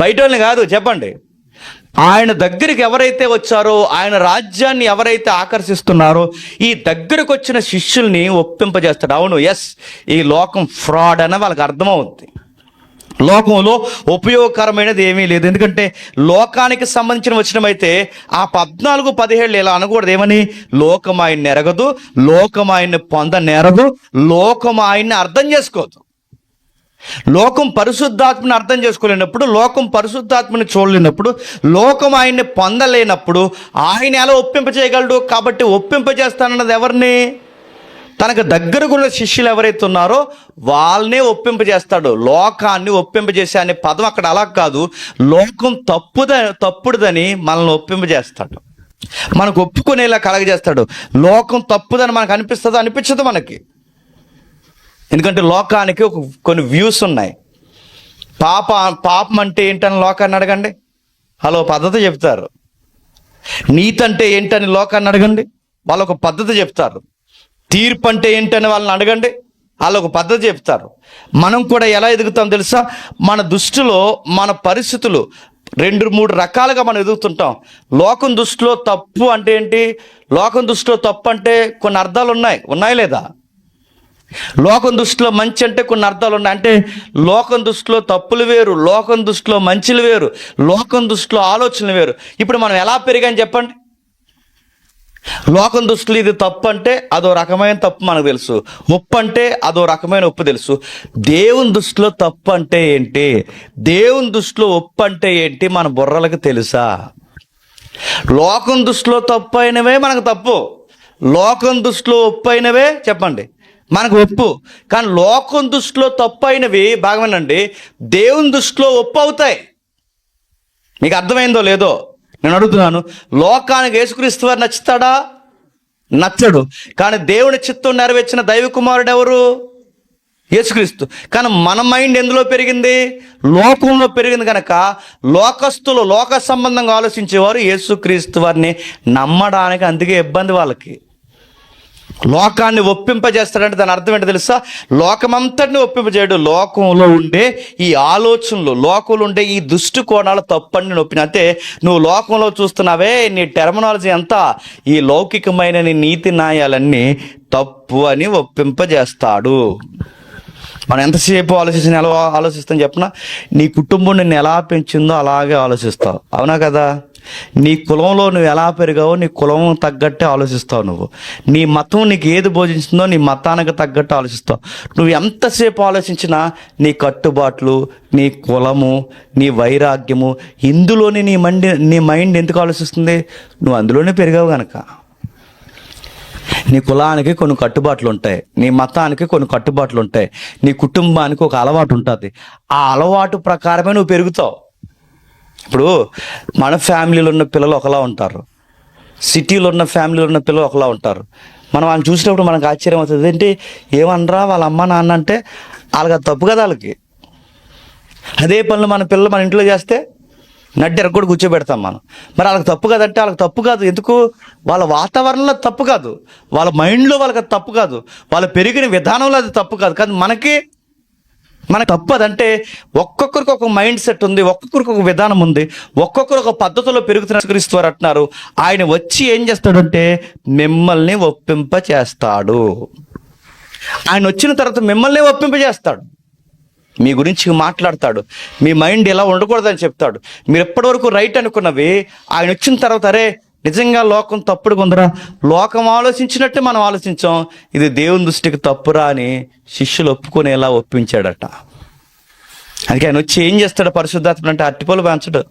A: బయట వాళ్ళని కాదు. చెప్పండి. ఆయన దగ్గరికి ఎవరైతే వచ్చారో, ఆయన రాజ్యాన్ని ఎవరైతే ఆకర్షిస్తున్నారో ఈ దగ్గరకు వచ్చిన శిష్యుల్ని ఒప్పింపజేస్తాడు. అవును, ఎస్, ఈ లోకం ఫ్రాడ్ అని వాళ్ళకి అర్థమవుతుంది. లోకంలో ఉపయోగకరమైనది ఏమీ లేదు. ఎందుకంటే లోకానికి సంబంధించిన వచనమైతే ఆ 14-17 ఇలా అనకూడదు. ఏమని? లోకం ఆయన్ని ఎరగదు, లోకం ఆయన్ని పొందనేరదు, లోకం ఆయన్ని అర్థం చేసుకోదు. లోకం పరిశుద్ధాత్మని అర్థం చేసుకోలేనప్పుడు, లోకం పరిశుద్ధాత్మని చూడలేనప్పుడు, లోకం ఆయన్ని పొందలేనప్పుడు ఆయన ఎలా ఒప్పింపజేయగలడు? కాబట్టి ఒప్పింపజేస్తానన్నది ఎవరిని? తనకు దగ్గరకున్న శిష్యులు ఎవరైతే ఉన్నారో వాళ్ళనే ఒప్పింపజేస్తాడు. లోకాన్ని ఒప్పింపజేసే అనే పదం అక్కడ అలా కాదు. లోకం తప్పుడుదని మనల్ని ఒప్పింపజేస్తాడు, మనకు ఒప్పుకునేలా కలగజేస్తాడు. లోకం తప్పుదని మనకు అనిపిస్తుందో? అనిపించదు మనకి. ఎందుకంటే లోకానికి కొన్ని వ్యూస్ ఉన్నాయి. పాపం అంటే ఏంటని లోకాన్ని అడగండి, వాళ్ళు ఒక పద్ధతి చెప్తారు. నీతి అంటే ఏంటని లోకాన్ని అడగండి, వాళ్ళు ఒక పద్ధతి చెప్తారు. తీర్పు అంటే ఏంటని వాళ్ళని అడగండి, వాళ్ళు ఒక పద్ధతి చెప్తారు. మనం కూడా ఎలా ఎదుగుతాం తెలుసా? మన దృష్టిలో మన పరిస్థితులు 2-3 రకాలుగా మనం ఎదుగుతుంటాం. లోకం దృష్టిలో తప్పు అంటే ఏంటి? లోకం దృష్టిలో తప్పు అంటే కొన్ని అర్థాలు ఉన్నాయి లేదా? లోకం దృష్టిలో మంచి అంటే కొన్ని అర్థాలు ఉన్నాయి. అంటే లోకం దృష్టిలో తప్పులు వేరు, లోకం దృష్టిలో మంచిలు వేరు, లోకం దృష్టిలో ఆలోచనలు వేరు. ఇప్పుడు మనం ఎలా పెరిగాని చెప్పండి? లోకం దృష్టిలో ఇది తప్పు అంటే అదో రకమైన తప్పు మనకు తెలుసు, ఒప్పు అంటే అదో రకమైన ఒప్పు తెలుసు. దేవుని దృష్టిలో తప్పు అంటే ఏంటి, దేవుని దృష్టిలో ఒప్పు అంటే ఏంటి మన బుర్రలకు తెలుసా? లోకం దృష్టిలో తప్పు అయినవే మనకు తప్పు, లోకం దృష్టిలో ఒప్పు అయినవే చెప్పండి మనకు ఒప్పు. కానీ లోకం దృష్టిలో తప్పు అయినవి బాగానండి దేవుని దృష్టిలో ఒప్పు అవుతాయి. మీకు అర్థమైందో లేదో నేను అడుగుతున్నాను. లోకానికి యేసుక్రీస్తు వారు నచ్చుతాడా? నచ్చడు. కానీ దేవుని చిత్తం నెరవేర్చిన దైవ కుమారుడు ఎవరు? యేసుక్రీస్తు. కానీ మన మైండ్ ఎందులో పెరిగింది? లోకంలో పెరిగింది. కనుక లోకస్తులు, లోక సంబంధంగా ఆలోచించేవారు యేసుక్రీస్తు వారిని నమ్మడానికి అందుకే ఇబ్బంది వాళ్ళకి. లోకాన్ని ఒప్పింపజేస్తాడంటే దాని అర్థం ఏంటో తెలుసా? లోకమంతటిని ఒప్పింపజేయడు. లోకంలో ఉండే ఈ ఆలోచనలు, లోకంలో ఉండే ఈ దుష్టు కోణాలు తప్పని నొప్పిన. అంటే నువ్వు లోకంలో చూస్తున్నావే, నీ టెర్మినాలజీ అంతా ఈ లౌకికమైన నీ నీతి న్యాయాలన్నీ తప్పు అని ఒప్పింపజేస్తాడు. మనం ఎంతసేపు ఎలా ఆలోచిస్తాం చెప్పనా? నీ కుటుంబం నిన్ను ఎలా పెంచిందో అలాగే ఆలోచిస్తావు, అవునా కదా? నీ కులంలో నువ్వు ఎలా పెరిగావో నీ కులం తగ్గట్టే ఆలోచిస్తావు. నువ్వు నీ మతం నీకు ఏది బోధించిందో నీ మతానికి తగ్గట్టు ఆలోచిస్తావు. నువ్వు ఎంతసేపు ఆలోచించినా నీ కట్టుబాట్లు, నీ కులము, నీ వైరాగ్యము, ఇందులోనే నీ మైండ్ ఎందుకు ఆలోచిస్తుంది? నువ్వు అందులోనే పెరిగావు కనుక. నీ కులానికి కొన్ని కట్టుబాట్లు ఉంటాయి, నీ మతానికి కొన్ని కట్టుబాట్లు ఉంటాయి, నీ కుటుంబానికి ఒక అలవాటు ఉంటుంది. ఆ అలవాటు ప్రకారమే నువ్వు పెరుగుతావు. ఇప్పుడు మన ఫ్యామిలీలో ఉన్న పిల్లలు ఒకలా ఉంటారు, సిటీలో ఉన్న ఫ్యామిలీలో ఉన్న పిల్లలు ఒకలా ఉంటారు. మనం వాళ్ళని చూసినప్పుడు మనకు ఆశ్చర్యం అవుతుంది. ఏంటి ఏమనరా వాళ్ళ అమ్మ నాన్న అంటే? వాళ్ళకి అది తప్పు కదా. వాళ్ళకి అదే పనులు మన పిల్లలు మన ఇంట్లో చేస్తే నడ్డెరకు కూడా కూర్చోబెడతాం మనం. మరి వాళ్ళకి తప్పు కదంటే వాళ్ళకి తప్పు కాదు. ఎందుకు? వాళ్ళ వాతావరణంలో తప్పు కాదు, వాళ్ళ మైండ్లో వాళ్ళకి అది తప్పు కాదు, వాళ్ళు పెరిగిన విధానంలో అది తప్పు కాదు. కానీ మనకి తప్పు అదంటే ఒక్కొక్కరికి ఒక మైండ్ సెట్ ఉంది, ఒక్కొక్కరికి ఒక విధానం ఉంది, ఒక్కొక్కరు ఒక పద్ధతిలో పెరుగుతున్న క్రీస్తు వారు అంటున్నారు. ఆయన వచ్చి ఏం చేస్తాడంటే మిమ్మల్ని ఒప్పింప చేస్తాడు. ఆయన వచ్చిన తర్వాత మిమ్మల్ని ఒప్పింప చేస్తాడు, మీ గురించి మాట్లాడతాడు, మీ మైండ్ ఎలా ఉండకూడదని చెప్తాడు. మీరు ఎప్పటివరకు రైట్ అనుకున్నవి ఆయన వచ్చిన తర్వాత అరే నిజంగా లోకం తప్పుడు కొందరా, లోకం ఆలోచించినట్టే మనం ఆలోచించాం, ఇది దేవుని దృష్టికి తప్పురా అని శిష్యులు ఒప్పుకునేలా ఒప్పించాడట. అందుకే ఆయన వచ్చి ఏం చేస్తాడు? పరిశుద్ధాత్మ అంటే అట్టిపొలు పెంచడు,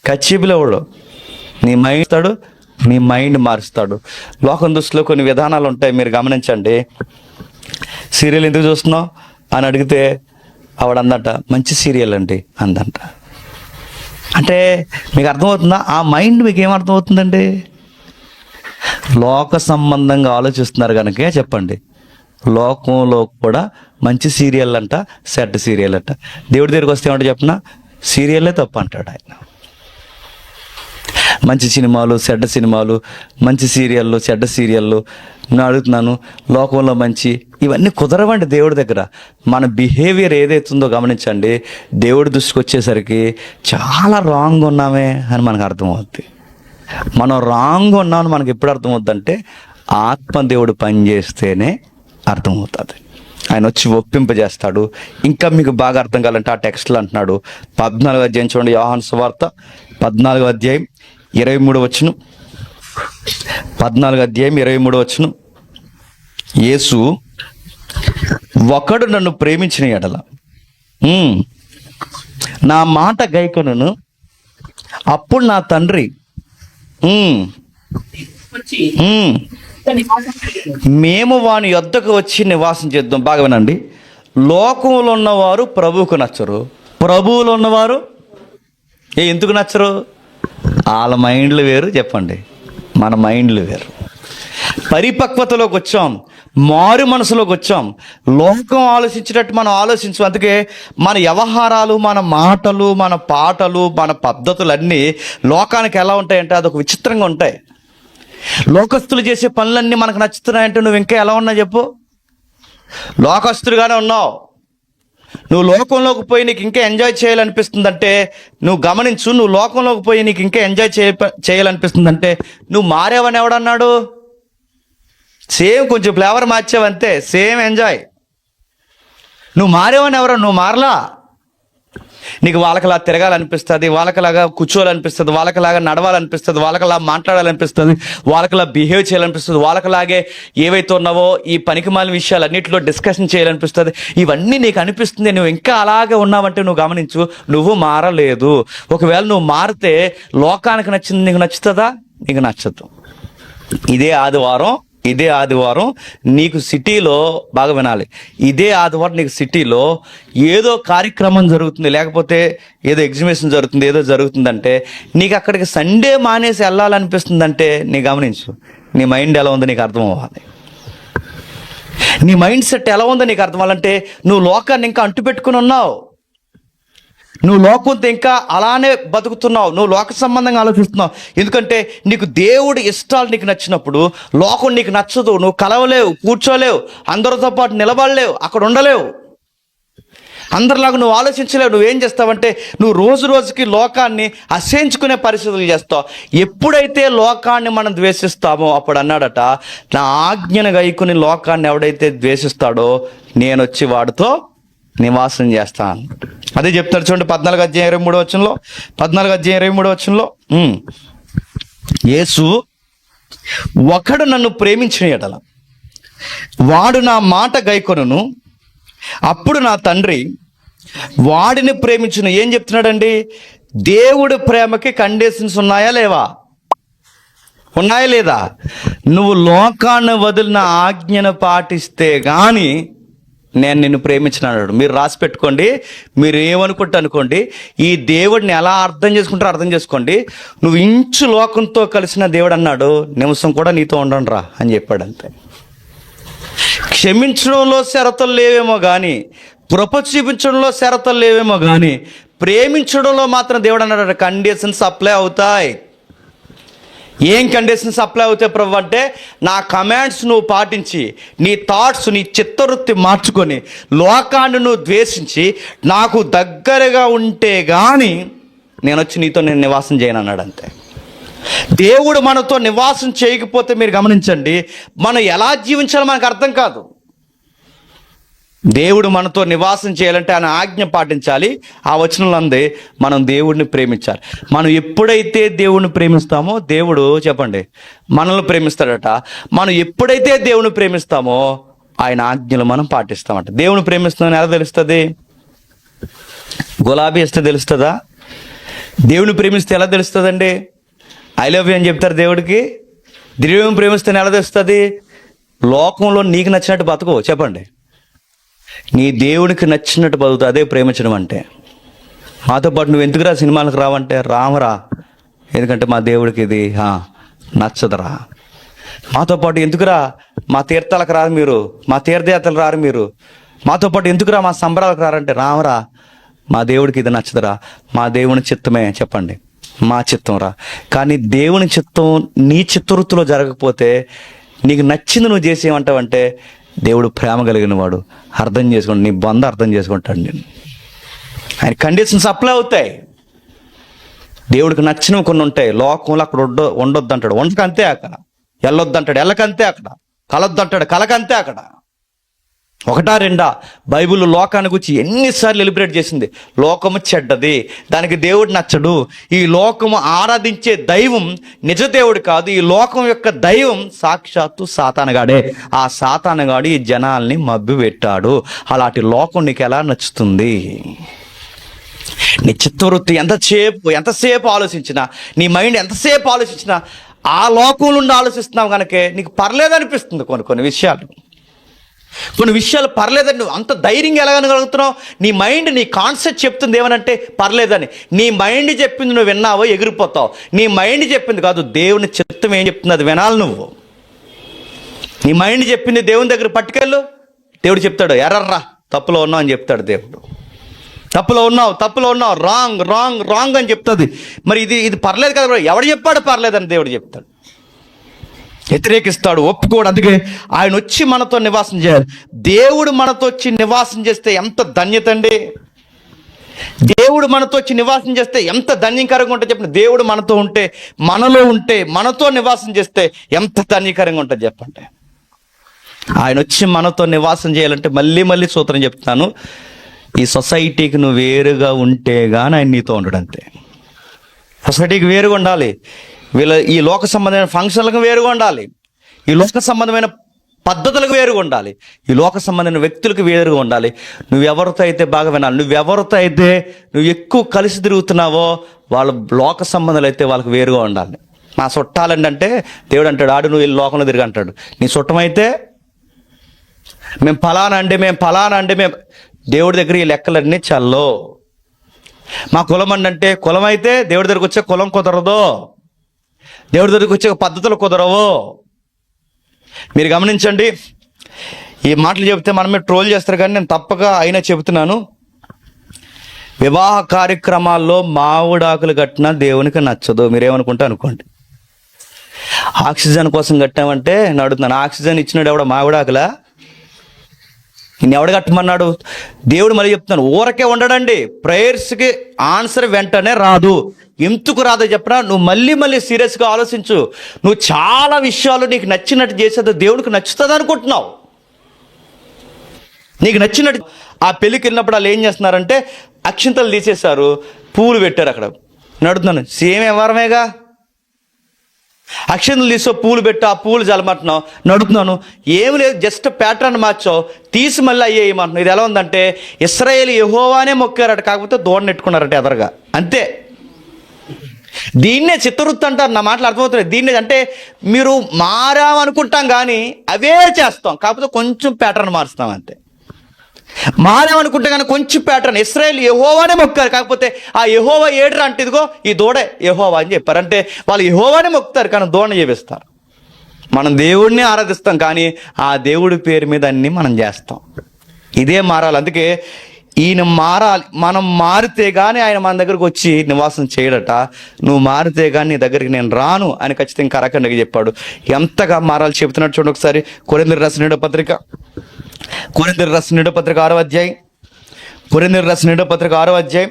A: కచ్చిపిలేవాడు, నీ మైండ్ ఇస్తాడు, నీ మైండ్ మారుస్తాడు. లోకం దృష్టిలో కొన్ని విధానాలు ఉంటాయి, మీరు గమనించండి. సీరియల్ ఎందుకు చూస్తున్నావు అని అడిగితే ఆవిడ అందంట మంచి సీరియల్ అండి అందంట. అంటే మీకు అర్థమవుతుందా? ఆ మైండ్ మీకు ఏం అర్థమవుతుందండి? లోక సంబంధంగా ఆలోచిస్తున్నారు కనుకే చెప్పండి. లోకంలో కూడా మంచి సీరియల్ అంట, చెడ్డ సీరియల్ అంట. దేవుడి దగ్గరికి వస్తే ఏమంటే చెప్పిన సీరియల్లే తప్పు అంటాడు ఆయన. మంచి సినిమాలు, చెడ్డ సినిమాలు, మంచి సీరియళ్ళు, చెడ్డ సీరియళ్ళు. నేను అడుగుతున్నాను, లోకంలో మంచి ఇవన్నీ కుదరవండి దేవుడి దగ్గర. మన బిహేవియర్ ఏదైతుందో గమనించండి. దేవుడి దృష్టికి వచ్చేసరికి చాలా రాంగ్ ఉన్నామే అని మనకు అర్థమవుద్ది. మనం రాంగ్ ఉన్నామని మనకి ఎప్పుడు అర్థమవుద్దంటే ఆత్మదేవుడు పనిచేస్తేనే అర్థమవుతుంది. ఆయన వచ్చి ఒప్పింపజేస్తాడు. ఇంకా మీకు బాగా అర్థం కావాలంటే ఆ టెక్స్ట్లో అంటున్నాడు, 14వ అధ్యాయం చూడండి, యోహాను సువార్త 14వ అధ్యాయం 23వ వచనం. 14వ అధ్యాయం 23వ వచనం. యేసు, ఒకడు నన్ను ప్రేమించిన ఎడల నా మాట గైకొనును, అప్పుడు నా తండ్రి మేము వాని యొద్దకు వచ్చి నివాసం చేద్దాం. బాగా వినండి. లోకంలో ఉన్నవారు ప్రభువుకు నచ్చరు, ప్రభువులో ఉన్నవారు ఎందుకు నచ్చరు? వాళ్ళ మైండ్లు వేరు, చెప్పండి, మన మైండ్లు వేరు. పరిపక్వతలోకి వచ్చాం, మారు మనసులోకి వచ్చాం, లోకం ఆలోచించేటట్టు మనం ఆలోచించు. అందుకే మన వ్యవహారాలు, మన మాటలు, మన పాటలు, మన పద్ధతులన్నీ లోకానికి ఎలా ఉంటాయంటే అదొక విచిత్రంగా ఉంటాయి. లోకస్తులు చేసే పనులన్నీ మనకు నచ్చుతున్నాయంటే నువ్వు ఇంకా ఎలా ఉన్నావు చెప్పు? లోకస్తులుగానే ఉన్నావు. నువ్వు లోకంలోకి పోయి నీకు ఇంకా ఎంజాయ్ చేయాలనిపిస్తుందంటే నువ్వు గమనించు. నువ్వు లోకంలోకి పోయి నీకు ఇంకా ఎంజాయ్ చేయాలనిపిస్తుందంటే నువ్వు మారేవని ఎవడన్నాడు? సేమ్ కొంచెం ఫ్లేవర్ మార్చావంతే, సేమ్ ఎంజాయ్. నువ్వు మారేవని ఎవరు? నువ్వు మారలా. నీకు వాళ్ళకలా తిరగాలనిపిస్తుంది, వాళ్ళకలాగా కూర్చోవాలనిపిస్తుంది, వాళ్ళకలాగా నడవాలనిపిస్తుంది, వాళ్ళకలా మాట్లాడాలనిపిస్తుంది, వాళ్ళకలా బిహేవ్ చేయాలనిపిస్తుంది, వాళ్ళకలాగే ఏవైతే ఉన్నావో ఈ పనికిమాలిన విషయాలు అన్నింటిలో డిస్కషన్ చేయాలనిపిస్తుంది. ఇవన్నీ నీకు అనిపిస్తుంది. నువ్వు ఇంకా అలాగే ఉన్నావంటే నువ్వు గమనించు, నువ్వు మారలేదు. ఒకవేళ నువ్వు మారితే లోకానికి నచ్చింది నీకు నచ్చుతుందా? నీకు నచ్చదు. ఇదే ఆదివారం నీకు సిటీలో, బాగా వినాలి, ఇదే ఆదివారం నీకు సిటీలో ఏదో కార్యక్రమం జరుగుతుంది, లేకపోతే ఏదో ఎగ్జిబిషన్ జరుగుతుంది, ఏదో జరుగుతుందంటే నీకు అక్కడికి సండే మానేసి వెళ్ళాలనిపిస్తుందంటే నీ గమనించు, నీ మైండ్ ఎలా ఉందో నీకు అర్థం అవ్వాలి. నీ మైండ్ సెట్ ఎలా ఉందో నీకు అర్థం అవ్వాలంటే నువ్వు లోకాన్ని ఇంకా అంటుపెట్టుకుని ఉన్నావు. నువ్వు లోకంతో ఇంకా అలానే బతుకుతున్నావు, నువ్వు లోక సంబంధంగా ఆలోచిస్తున్నావు. ఎందుకంటే నీకు దేవుడి ఇష్టాలు నీకు నచ్చినప్పుడు లోకం నీకు నచ్చదు. నువ్వు కలవలేవు, కూర్చోలేవు, అందరితో పాటు నిలబడలేవు, అక్కడ ఉండలేవు, అందరిలాగా నువ్వు ఆలోచించలేవు. నువ్వేం చేస్తావంటే నువ్వు రోజు రోజుకి లోకాన్ని అసహించుకునే పరిస్థితులు చేస్తావు. ఎప్పుడైతే లోకాన్ని మనం ద్వేషిస్తామో అప్పుడు అన్నాడట, నా ఆజ్ఞను గైకొని లోకాన్ని ఎవడైతే ద్వేషిస్తాడో నేను వచ్చి వాడితో నివాసం చేస్తాను. అదే చెప్తాడు చూడండి 14:23 14:23 యేసు, ఒకడు నన్ను ప్రేమించిన ఎడల వాడు నా మాట గైకొనును, అప్పుడు నా తండ్రి వాడిని ప్రేమించును. ఏం చెప్తున్నాడండి? దేవుడి ప్రేమకి కండిషన్స్ ఉన్నాయా లేవా? ఉన్నాయా లేదా? నువ్వు లోకాన్ని వదిలిన ఆజ్ఞను పాటిస్తే గాని నేను నిన్ను ప్రేమించినాడు. మీరు రాసి పెట్టుకోండి, మీరు ఏమనుకుంటే అనుకోండి. ఈ దేవుడిని ఎలా అర్థం చేసుకుంటారో అర్థం చేసుకోండి. నువ్వు ఇంచు లోకంతో కలిసిన దేవుడు అన్నాడు, నిమిషం కూడా నీతో ఉండను రా అని చెప్పాడు. అంతే. క్షమించడంలో షరతులు లేవేమో కానీ, కృప చూపించడంలో షరతులు లేవేమో కానీ, ప్రేమించడంలో మాత్రం దేవుడు అన్నాడు కండిషన్స్ అప్లై అవుతాయి. ఏం కండిషన్స్ అప్లై అవుతాయి ప్రభు అంటే, నా కమాండ్స్ నువ్వు పాటించి, నీ థాట్స్, నీ చిత్తవృత్తి మార్చుకొని, లోకాన్ని నువ్వు ద్వేషించి నాకు దగ్గరగా ఉంటే కానీ నేను వచ్చి నీతో నేను నివాసం చేయను అన్నాడు. అంతే. దేవుడు మనతో నివాసం చేయకపోతే మీరు గమనించండి, మనం ఎలా జీవించాలో మనకు అర్థం కాదు. దేవుడు మనతో నివాసం చేయాలంటే ఆయన ఆజ్ఞ పాటించాలి. ఆ వచనంలో అందే మనం దేవుడిని ప్రేమించాలి. మనం ఎప్పుడైతే దేవుడిని ప్రేమిస్తామో దేవుడు చెప్పండి మనల్ని ప్రేమిస్తాడట. మనం ఎప్పుడైతే దేవుని ప్రేమిస్తామో ఆయన ఆజ్ఞలు మనం పాటిస్తామట. దేవుని ప్రేమిస్తామని ఎలా తెలుస్తుంది? గులాబీ ఇస్తే తెలుస్తుందా? దేవుని ప్రేమిస్తే ఎలా తెలుస్తుందండి? ఐ లవ్ యూ అని చెప్తారు దేవుడికి. దేవుని ప్రేమిస్తే ఎలా తెలుస్తుంది? లోకంలో నీకు నచ్చినట్టు బతుకో చెప్పండి. నీ దేవుడికి నచ్చినట్టు బతుకుతా, అదే ప్రేమించడం అంటే. మాతో పాటు నువ్వు ఎందుకురా సినిమాలకు రావంటే రామరా, ఎందుకంటే మా దేవుడికి ఇది నచ్చదురా. మాతో పాటు ఎందుకురా మా తీర్థాలకు రారు మీరు, మా తీర్థయాత్రలు రారు మీరు, మాతో పాటు ఎందుకురా మా సంబరాలకు రారంటే రామరా, మా దేవుడికి ఇది నచ్చదురా. మా దేవుని చిత్తమే చెప్పండి, మా చిత్తం రా. కానీ దేవుని చిత్తం నీ చిత్తవృత్తిలో జరగకపోతే నీకు నచ్చింది నువ్వు చేసేయమంటావంటే దేవుడు ప్రేమ కలిగిన వాడు, అర్థం చేసుకోండి, నీ బంధ అర్థం చేసుకుంటాడు. నేను ఆయన కండిషన్స్ అప్లై అవుతాయి. దేవుడికి నచ్చినవి కొన్ని ఉంటాయి. లోకంలో అక్కడ ఉండొద్దు అంటాడు, వంటకంతే అక్కడ. వెళ్ళొద్దు అంటాడు, వెళ్ళకంతే అక్కడ. కలొద్దు అంటాడు, కలకంతే అక్కడ. ఒకటా రెండా బైబిల్ లోకాన్ని గురించి ఎన్నిసార్లు ఎలిబ్రేట్ చేసింది. లోకము చెడ్డది, దానికి దేవుడు నచ్చడు, ఈ లోకము ఆరాధించే దైవం నిజ దేవుడు కాదు, ఈ లోకం యొక్క దైవం సాక్షాత్తు సాతానగాడే. ఆ సాతానగాడు ఈ జనాల్ని మభ్య పెట్టాడు. అలాంటి లోకం నీకు ఎలా నచ్చుతుంది? నీ చిత్తవృత్తి ఎంతసేపు ఆలోచించినా, నీ మైండ్ ఎంతసేపు ఆలోచించినా ఆ లోకం నుండి ఆలోచిస్తున్నావు కనుక నీకు పర్లేదనిపిస్తుంది. కొన్ని విషయాలు పర్లేదని నువ్వు అంత ధైర్యంగా ఎలాగనగలుగుతున్నావు? నీ మైండ్, నీ కాన్సెప్ట్ చెప్తుంది ఏమనంటే పర్లేదని. నీ మైండ్ చెప్పింది నువ్వు విన్నావో ఎగిరిపోతావు. నీ మైండ్ చెప్పింది కాదు, దేవుని చిత్తం ఏం చెప్తుంది అది వినాలి నువ్వు. నీ మైండ్ చెప్పింది దేవుని దగ్గర పట్టుకెళ్ళు, దేవుడు చెప్తాడు ఎర్రర్రా తప్పులో ఉన్నావు అని చెప్తాడు. దేవుడు తప్పులో ఉన్నావు రాంగ్ రాంగ్ రాంగ్ అని చెప్తుంది. మరి ఇది పర్లేదు కదా, ఎవడు చెప్పాడు పర్లేదని? దేవుడు చెప్తాడు, వ్యతిరేకిస్తాడు, ఒప్పుకోడు. అందుకే ఆయన వచ్చి మనతో నివాసం చేయాలి. దేవుడు మనతో వచ్చి నివాసం చేస్తే ఎంత ధన్యత అండి! దేవుడు మనతో వచ్చి నివాసం చేస్తే ఎంత ధన్యకరంగా ఉంటుంది చెప్పండి. దేవుడు మనతో ఉంటే, మనలో ఉంటే, మనతో నివాసం చేస్తే ఎంత ధన్యకరంగా ఉంటుంది చెప్పండి. ఆయన వచ్చి మనతో నివాసం చేయాలంటే మళ్ళీ సూత్రం చెప్తాను, ఈ సొసైటీకి నువ్వు వేరుగా ఉంటే గాని ఆయన నీతో ఉండడు. అంతే. సొసైటీకి వేరుగా ఉండాలి. ఈ లోక సంబంధమైన ఫంక్షన్లకు వేరుగా ఉండాలి, ఈ లోక సంబంధమైన పద్ధతులకు వేరుగా ఉండాలి, ఈ లోక సంబంధమైన వ్యక్తులకు వేరుగా ఉండాలి. నువ్వెవరితో అయితే బాగా వినాలి, నువ్వెవరితో అయితే నువ్వు ఎక్కువ కలిసి తిరుగుతున్నావో వాళ్ళ లోక సంబంధాలు అయితే వాళ్ళకి వేరుగా ఉండాలి. మా చుట్టాలండి అంటే దేవుడు అంటాడు, ఆడు నువ్వు ఈ లోకంలో తిరిగి అంటాడు. నీ చుట్టమైతే మేము ఫలానా అంటే మేము దేవుడి దగ్గర ఈ లెక్కలన్నీ చల్లో. మా కులం అంటే కులం అయితే దేవుడి దగ్గరకు వచ్చే కులం కుదరదు, దేవుడి దగ్గరికి వచ్చే పద్ధతులు కుదరవు. మీరు గమనించండి, ఈ మాటలు చెప్తే మనమే ట్రోల్ చేస్తారు, కానీ నేను తప్పక అయినా చెబుతున్నాను. వివాహ కార్యక్రమాల్లో మామిడాకులు కట్టినా దేవునికి నచ్చదు. మీరేమనుకుంటే అనుకోండి. ఆక్సిజన్ కోసం కట్టామంటే నేను అడుగుతున్నాను, ఆక్సిజన్ ఇచ్చినాడు ఎవడ? మామిడాకులా? నేను ఎవడ కట్టమన్నాడు? దేవుడు మళ్ళీ చెప్తున్నాను, ఊరకే ఉండడండి. ప్రేయర్స్కి ఆన్సర్ వెంటనే రాదు. ఎందుకు రాదో చెప్పరా? నువ్వు మళ్ళీ సీరియస్గా ఆలోచించు. నువ్వు చాలా విషయాలు నీకు నచ్చినట్టు చేసేది దేవుడికి నచ్చుతుంది అనుకుంటున్నావు. నీకు నచ్చినట్టు ఆ పెళ్ళికి వెళ్ళినప్పుడు వాళ్ళు ఏం చేస్తున్నారంటే అక్షింతలు తీసేశారు, పూలు పెట్టారు అక్కడ. నేను అడుగుతున్నాను, సేమ్ వ్యవహారమేగా. అక్షింతలు తీసో పూలు పెట్టు, ఆ పూలు జలమంటున్నావు. నడుతున్నాను, ఏమి లేదు, జస్ట్ ప్యాటర్న్ మార్చావు, తీసి మళ్ళీ అయ్యేయమంటున్నావు. ఇది ఎలా ఉందంటే ఇశ్రాయేలు యెహోవానే మొక్కారట, కాకపోతే దూడను నెట్టుకున్నారట ఎదరగా, అంతే. దీన్నే చిత్తవృత్తి అంటారు. నా మాటలు అర్థమవుతున్నాయి. దీన్నే అంటే మీరు మారామనుకుంటాం కానీ అవే చేస్తాం, కాకపోతే కొంచెం ప్యాటర్న్ మారుస్తాం అంతే. మారామనుకుంటే కానీ కొంచెం ప్యాటర్న్. ఇశ్రాయేలు యెహోవానే మొక్కారు, కాకపోతే ఆ యెహోవా ఏడ్రా అంటే ఇదిగో ఈ దూడే యెహోవా అని చెప్పారు. అంటే వాళ్ళు యెహోవానే మొక్కుతారు కానీ దూడని చేపిస్తారు. మనం దేవుడిని ఆరాధిస్తాం కానీ ఆ దేవుడి పేరు మీద అన్ని మనం చేస్తాం. ఇదే మారాలి. అందుకే ఈయన మారాలి. మనం మారితే కానీ ఆయన మన దగ్గరకు వచ్చి నివాసం చేయడట. నువ్వు మారితే కానీ నీ దగ్గరికి నేను రాను అని ఖచ్చితంగా కరాఖండిగా చెప్పాడు. ఎంతగా మారాలి చెబుతున్నట్టు చూడండి ఒకసారి. కొరింథీయులకు రాసిన పత్రిక, కొరింథీయులకు రాసిన పత్రిక 6వ అధ్యాయం, కొరింథీయులకు రాసిన పత్రిక 6వ అధ్యాయం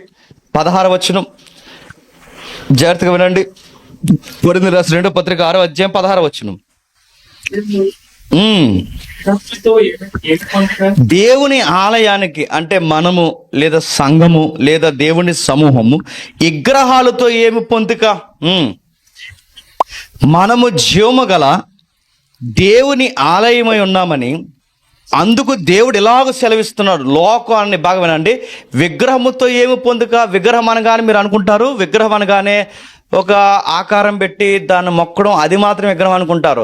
A: 16వ వచనం. జాగ్రత్తగా వినండి. కొరింథీయులకు రాసిన పత్రిక 6వ అధ్యాయం 16వ వచనం. దేవుని ఆలయానికి అంటే మనము లేదా సంఘము లేదా దేవుని సమూహము విగ్రహాలతో ఏమి పొందుక? మనము జీవము గల దేవుని ఆలయమై ఉన్నామని అందుకు దేవుడు ఎలాగో సెలవిస్తున్నాడు. లోకాన్ని బాగా వినండి. విగ్రహముతో ఏమి పొందుక? విగ్రహం అనగానే మీరు అనుకుంటారు, విగ్రహం అనగానే ఒక ఆకారం పెట్టి దాన్ని మొక్కడం, అది మాత్రం విగ్రహం అనుకుంటారు.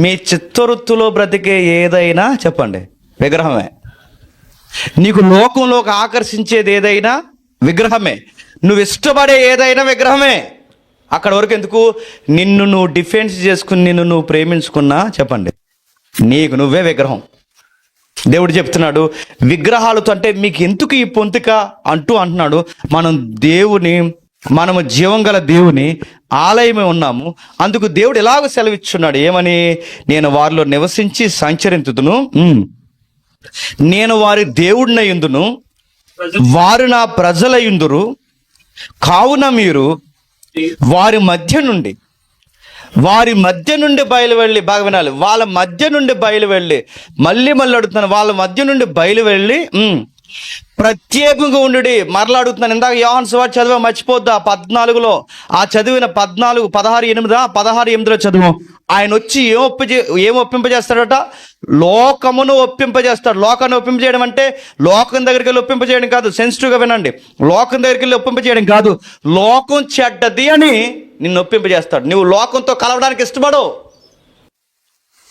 A: మీ చిత్తవృత్తిలో బ్రతికే ఏదైనా చెప్పండి విగ్రహమే. నీకు లోకంలోకి ఆకర్షించేది ఏదైనా విగ్రహమే. నువ్వు ఇష్టపడే ఏదైనా విగ్రహమే. అక్కడ వరకు ఎందుకు? నిన్ను నువ్వు డిఫెన్స్ చేసుకుని నిన్ను నువ్వు ప్రేమించుకున్నా చెప్పండి నీకు నువ్వే విగ్రహం. దేవుడు చెప్తున్నాడు విగ్రహాలతో అంటే మీకు ఎందుకు ఈ పొంతిక అంటున్నాడు. మనము జీవం గల దేవుని ఆలయమే ఉన్నాము. అందుకు దేవుడు ఎలాగో సెలవిచ్చున్నాడు. ఏమని? నేను వారిలో నివసించి సంచరింతుదును, నేను వారి దేవుడినయుందును, వారు నా ప్రజలయుందురు. కావున మీరు వారి మధ్య నుండి బయలు వెళ్ళి, బాగా వినాలి, వాళ్ళ మధ్య నుండి బయలు వెళ్ళి, మళ్ళీ అడుగుతున్నాను, వాళ్ళ మధ్య నుండి బయలు వెళ్ళి ప్రత్యేకంగా ఉండి. మరలా అడుగుతున్నాను, ఇందాక యోహాను సువార్త చదివా, మర్చిపోద్దా? 14లో ఆ చదివిన 16:8 చదువు. ఆయన వచ్చి ఏం ఒప్పింపజేస్తాడట? లోకమును ఒప్పింపజేస్తాడు. లోకాన్ని ఒప్పింపజేయడం అంటే లోకం దగ్గరికి వెళ్ళి ఒప్పింపజేయడం కాదు. సెన్సిటివ్గా వినండి. లోకం దగ్గరికి వెళ్ళి ఒప్పింపజేయడం కాదు, లోకం చెడ్డది అని నిన్ను ఒప్పింపజేస్తాడు. నువ్వు లోకంతో కలవడానికి ఇష్టపడు,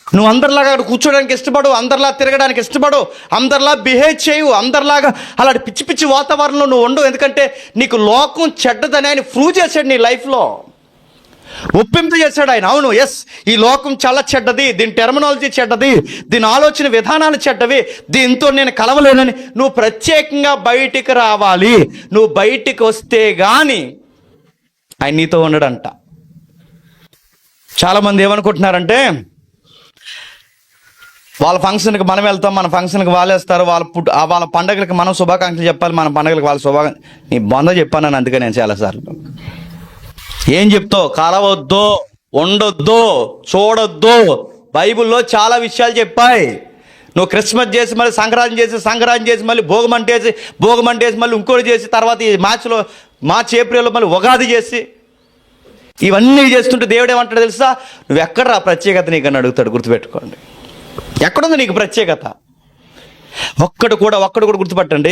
A: నువ్వు అందరిలాగా అక్కడ కూర్చోడానికి ఇష్టపడు, అందరిలా తిరగడానికి ఇష్టపడు, అందరిలా బిహేవ్ చేయు, అందరిలాగా అలాంటి పిచ్చి పిచ్చి వాతావరణంలో నువ్వు ఉండు. ఎందుకంటే నీకు లోకం చెడ్డదని ఆయన ప్రూవ్ చేశాడు నీ లైఫ్లో, ఒప్పింపు చేశాడు ఆయన. అవును, ఎస్, ఈ లోకం చాలా చెడ్డది, దీని టెర్మినాలజీ చెడ్డది, దీని ఆలోచన విధానాలు చెడ్డవి, దీంతో నేను కలవలేనని నువ్వు ప్రత్యేకంగా బయటికి రావాలి. నువ్వు బయటికి వస్తే గాని ఆయన నీతో ఉండడంట. చాలామంది ఏమనుకుంటున్నారంటే వాళ్ళ ఫంక్షన్కి మనం వెళ్తాం, మన ఫంక్షన్కి వాళ్ళు వేస్తారు, వాళ్ళ పండుగలకి మనం శుభాకాంక్షలు చెప్పాలి, మన పండుగలకు వాళ్ళ శుభాకాంక్షలు. నీ బంధ చెప్పాను అందుకే నేను చాలాసార్లు. ఏం చెప్తావు? కలవద్దు, ఉండొద్దు, చూడొద్దు. బైబిల్లో చాలా విషయాలు చెప్పాయి. నువ్వు క్రిస్మస్ చేసి మళ్ళీ సంక్రాంతి చేసి మళ్ళీ భోగమంటేసి మళ్ళీ ఇంకోటి చేసి తర్వాత ఈ మార్చి ఏప్రిల్లో మళ్ళీ ఉగాది చేసి ఇవన్నీ చేస్తుంటే దేవుడు ఏమంటాడు తెలుసా? నువ్వు ఎక్కడ ప్రత్యేకత నీకని అడుగుతాడు. గుర్తుపెట్టుకోండి, ఎక్కడుంది నీకు ప్రత్యేకత? ఒక్కడు కూడా గుర్తుపట్టండి.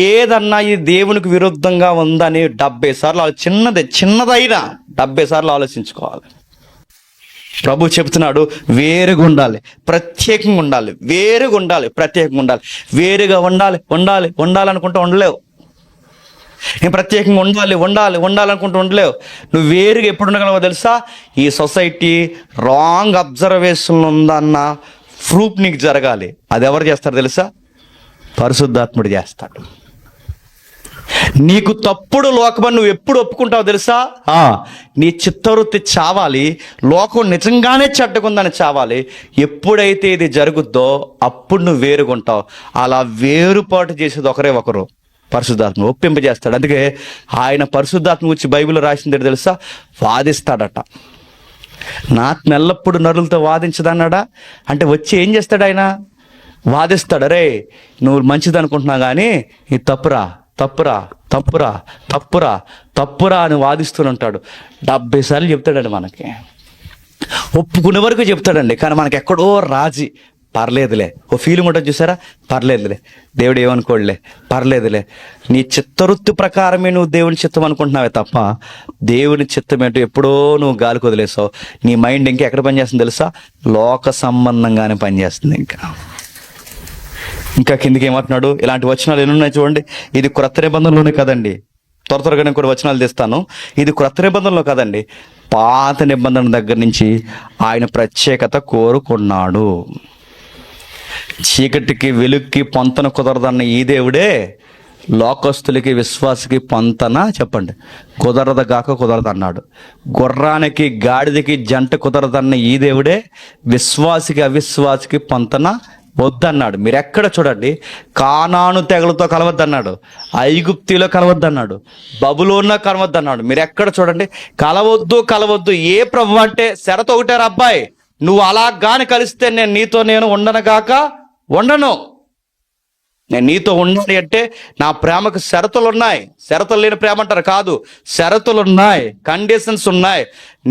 A: ఏదన్నా ఈ దేవునికి విరుద్ధంగా ఉందని 70 సార్లు చిన్నదైనా 70 సార్లు ఆలోచించుకోవాలి. ప్రభు చెప్తున్నాడు వేరుగా ఉండాలి, ప్రత్యేకంగా ఉండాలి, వేరుగా ఉండాలి, ప్రత్యేకంగా ఉండాలి. వేరుగా ఉండాలనుకుంటూ ఉండలేవు. నేను ప్రత్యేకంగా ఉండాలనుకుంటూ ఉండలేవు. నువ్వు వేరుగా ఎప్పుడు ఉండగలవో తెలుసా? ఈ సొసైటీ రాంగ్ అబ్జర్వేషన్ ఉందన్న ప్రూఫ్ నీకు జరగాలి. అది ఎవరు చేస్తారు తెలుసా? పరిశుద్ధాత్ముడు చేస్తాడు. నీకు తప్పుడు లోకమని నువ్వు ఎప్పుడు ఒప్పుకుంటావు తెలుసా? నీ చిత్తవృత్తి చావాలి, లోకం నిజంగానే చెడ్డకుందని చావాలి. ఎప్పుడైతే ఇది జరుగుద్దో అప్పుడు నువ్వు వేరుగుంటావు. అలా వేరుపాటు చేసేది ఒకరు పరిశుద్ధాత్మ ఒప్పింపజేస్తాడు. అందుకే ఆయన పరిశుద్ధాత్మ గురించి బైబిల్లో రాసింది తెలుసా? వాదిస్తాడట. నా ఆత్మ ఎల్లప్పుడు నరులతో వాదించదన్నాడా అంటే వచ్చి ఏం చేస్తాడు ఆయన? వాదిస్తాడు. అరే నువ్వు మంచిది అనుకుంటున్నావు కానీ ఇది తప్పురా తప్పురా తప్పురా తప్పురా తప్పురా అని వాదిస్తూనే ఉంటాడు. 70 సార్లు చెప్తాడండి. మనకి ఒప్పుకునే వరకు చెప్తాడండి. కానీ మనకి ఎక్కడో రాజీ, పర్లేదులే ఓ ఫీలింగ్ ఉంటుంది చూసారా, పర్లేదులే దేవుడు ఏమనుకోడులే, పర్లేదులే. నీ చిత్తవృత్తి ప్రకారమే నువ్వు దేవుని చిత్తం అనుకుంటున్నావే తప్ప దేవుని చిత్తం ఏంటో ఎప్పుడో నువ్వు గాలికి వదిలేసావు. నీ మైండ్ ఇంకా ఎక్కడ పనిచేస్తుంది తెలుసా? లోక సంబంధంగానే పనిచేస్తుంది. ఇంకా కిందికి ఏమంటున్నాడు? ఇలాంటి వచనాలు ఎన్ని ఉన్నాయి చూడండి. ఇది క్రొత్త నిబంధనలోనే కదండి, త్వరగా నేను కూడా వచనాలు తెస్తాను. ఇది క్రొత్త నిబంధనలో కదండి, పాత నిబంధన దగ్గర నుంచి ఆయన ప్రత్యేకత కోరుకున్నాడు. చీకటికి వెలుగుకి పొంతన కుదరదన్న ఈ దేవుడే లోకస్తులకి విశ్వాసకి పొంతన చెప్పండి కుదరదగాక కుదరదన్నాడు. గుర్రానికి గాడిదకి జంట కుదరదన్న ఈ దేవుడే విశ్వాసికి అవిశ్వాసికి పొంతన వద్దన్నాడు. మీరు ఎక్కడ చూడండి, కానాను తెగలతో కలవద్దన్నాడు, ఐగుప్తిలో కలవద్దన్నాడు, బబులోన్లో కలవద్దన్నాడు. మీరు ఎక్కడ చూడండి కలవద్దు. ఏ ప్రభు అంటే షరతు ఒకటారు, అబ్బాయి నువ్వు అలా గాని కలిస్తే నేను ఉండను. నేను నీతో ఉండాలి అంటే నా ప్రేమకు షరతులు ఉన్నాయి. షరతులు లేని ప్రేమ అంటారు కాదు, షరతులు ఉన్నాయి, కండిషన్స్ ఉన్నాయి.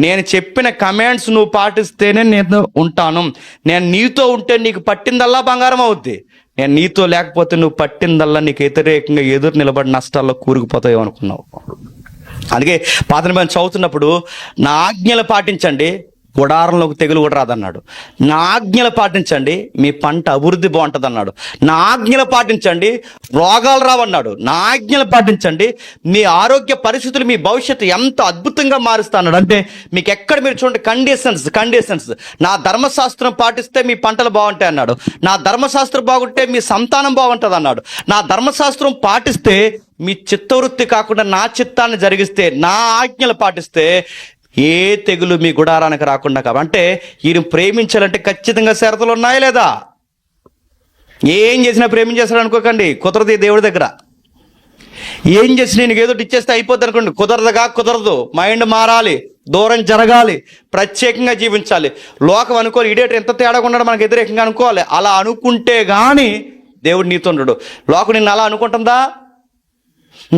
A: నేను చెప్పిన కమాండ్స్ నువ్వు పాటిస్తేనే నేను ఉంటాను. నేను నీతో ఉంటే నీకు పట్టిందల్లా బంగారం అవుద్ది. నేను నీతో లేకపోతే నువ్వు పట్టిందల్లా నీకు వ్యతిరేకంగా ఎదురు నిలబడి నష్టాల్లో కూరుకుపోతావు అనుకున్నావు. అందుకే పాత నిబంధన చదువుతున్నప్పుడు నా ఆజ్ఞలు పాటించండి, గుడారంలోకి తెగులు కూడా రాదన్నాడు. నా ఆజ్ఞలు పాటించండి, మీ పంట అభివృద్ధి బాగుంటుంది అన్నాడు. నా ఆజ్ఞలు పాటించండి, రోగాలు రావన్నాడు. నా ఆజ్ఞలు పాటించండి, మీ ఆరోగ్య పరిస్థితులు, మీ భవిష్యత్తు ఎంత అద్భుతంగా మారుస్తా అన్నాడు. అంటే మీకు ఎక్కడ మీరు చూడండి కండిషన్స్. నా ధర్మశాస్త్రం పాటిస్తే మీ పంటలు బాగుంటాయి అన్నాడు. నా ధర్మశాస్త్రం బాగుంటే మీ సంతానం బాగుంటుంది అన్నాడు. నా ధర్మశాస్త్రం పాటిస్తే మీ చిత్తవృత్తి కాకుండా నా చిత్తాన్ని జరిగిస్తే, నా ఆజ్ఞలు పాటిస్తే ఏ తెగులు మీ గుడారానికి రాకుండా. అంటే ఈయన ప్రేమించాలంటే ఖచ్చితంగా షరతులు ఉన్నాయా లేదా? ఏం చేసినా ప్రేమించేస్తాడు అనుకోకండి, కుదరదు. దేవుడి దగ్గర ఏం చేసి నేను ఏదో ఇచ్చేస్తే అయిపోద్ది అనుకోండి, కుదరదు. మైండ్ మారాలి, దూరం జరగాలి, ప్రత్యేకంగా జీవించాలి. లోకం అనుకోవాలి ఇడేట ఎంత తేడాగా ఉన్నాడు మనకు వ్యతిరేకంగా అనుకోవాలి. అలా అనుకుంటే గాని దేవుడు నీతో ఉండడు. లోకం నిన్ను అలా అనుకుంటుందా?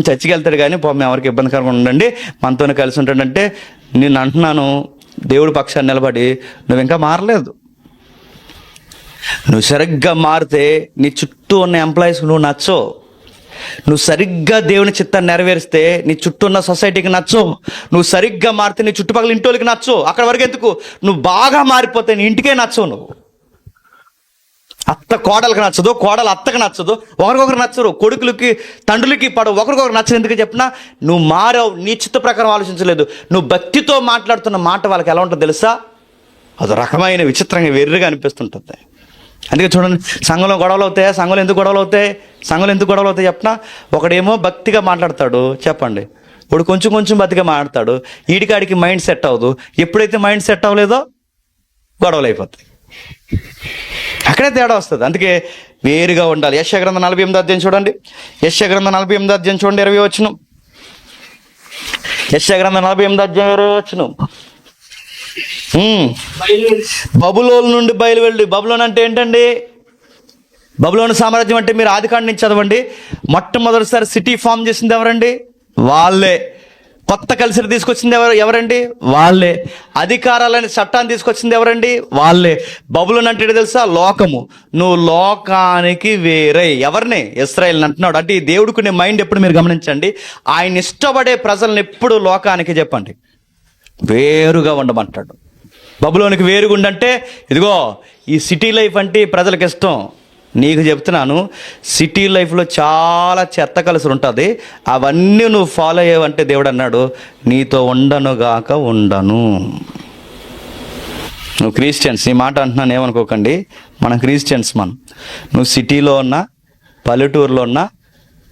A: చర్చికి వెళ్తాడు కానీ పాపం ఎవరికి ఇబ్బందికరంగా ఉండండి, మనతోనే కలిసి ఉంటాడంటే నేను అంటున్నాను, దేవుడి పక్షాన్ని నిలబడి నువ్వు ఇంకా మారలేదు. నువ్వు సరిగ్గా మారితే నీ చుట్టూ ఉన్న ఎంప్లాయీస్ నువ్వు నచ్చో. నువ్వు సరిగ్గా దేవుని చిత్తాన్ని నెరవేరిస్తే నీ చుట్టూ ఉన్న సొసైటీకి నచ్చో. నువ్వు సరిగ్గా మారితే నీ చుట్టుపక్కల ఇంటోళ్ళకి నచ్చో. అక్కడ వరకు ఎందుకు, నువ్వు బాగా మారిపోతే నీ ఇంటికే నచ్చవు. నువ్వు అత్త కోడలకు నచ్చదు, కోడలు అత్తకు నచ్చదు, ఒకరికొకరు నచ్చరు, కొడుకులకి తండ్రులకి పడవు, ఒకరికొకరు నచ్చదు. ఎందుకు చెప్పినా నువ్వు మారావు, నీ చిత్త ప్రకారం ఆలోచించలేదు. నువ్వు భక్తితో మాట్లాడుతున్న మాట వాళ్ళకి ఎలా ఉంటుందో తెలుసా? అది రకమైన విచిత్రంగా వెర్రిగా అనిపిస్తుంటుంది. అందుకే చూడండి, సంఘంలో గొడవలు అవుతాయా? సంఘంలో ఎందుకు గొడవలు అవుతాయి చెప్పినా? ఒకడేమో భక్తిగా మాట్లాడతాడు, చెప్పండి, ఇప్పుడు కొంచెం భక్తిగా మాట్లాడతాడు, ఈడికాడికి మైండ్ సెట్ అవ్వదు. ఎప్పుడైతే మైండ్ సెట్ అవ్వలేదో గొడవలు అయిపోతాయి. అక్కడే తేడా వస్తుంది. అందుకే వేరుగా ఉండాలి. యెషయా గ్రంథం 48వ అధ్యాయం చూడండి. యెషయా గ్రంథం 48వ అధ్యాయం చూడండి, 20వ వచనం. యెషయా గ్రంథం 48వ అధ్యాయం 20వ వచనం. బబులోను నుండి బయలువెళ్ళి. బబులోన్ అంటే ఏంటండి? బబులోను సామ్రాజ్యం అంటే మీరు ఆదికాండం నుంచి చదవండి. మొట్టమొదటిసారి సిటీ ఫామ్ చేసింది ఎవరండి? వాళ్ళే. కొత్త కల్చర్ తీసుకొచ్చింది ఎవరండి? వాళ్ళే. అధికారాలని చట్టాన్ని తీసుకొచ్చింది ఎవరండి? వాళ్ళే. బబులోన్ అంటే తెలుసా? లోకము. నువ్వు లోకానికి వేరే. ఎవరిని? ఇశ్రాయేలుని అంటున్నాడు. అంటే ఈ దేవుడికి మైండ్ ఎప్పుడు మీరు గమనించండి, ఆయన ఇష్టపడే ప్రజలను ఎప్పుడు లోకానికి చెప్పండి వేరుగా ఉండమంటాడు. బబులోనికి వేరుగా ఉండంటే ఇదిగో ఈ సిటీ లైఫ్ అంటే ప్రజలకు ఇష్టం. నీకు చెప్తున్నాను, సిటీ లైఫ్లో చాలా చెత్త కలుసులు ఉంటుంది. అవన్నీ నువ్వు ఫాలో అయ్యావంటే దేవుడు అన్నాడు, నీతో ఉండనుగాక ఉండను. నువ్వు క్రిస్టియన్స్, ఈ మాట అంటున్నాను ఏమనుకోకండి, మనం క్రిస్టియన్స్. నువ్వు సిటీలో ఉన్నా పల్లెటూరులో ఉన్నా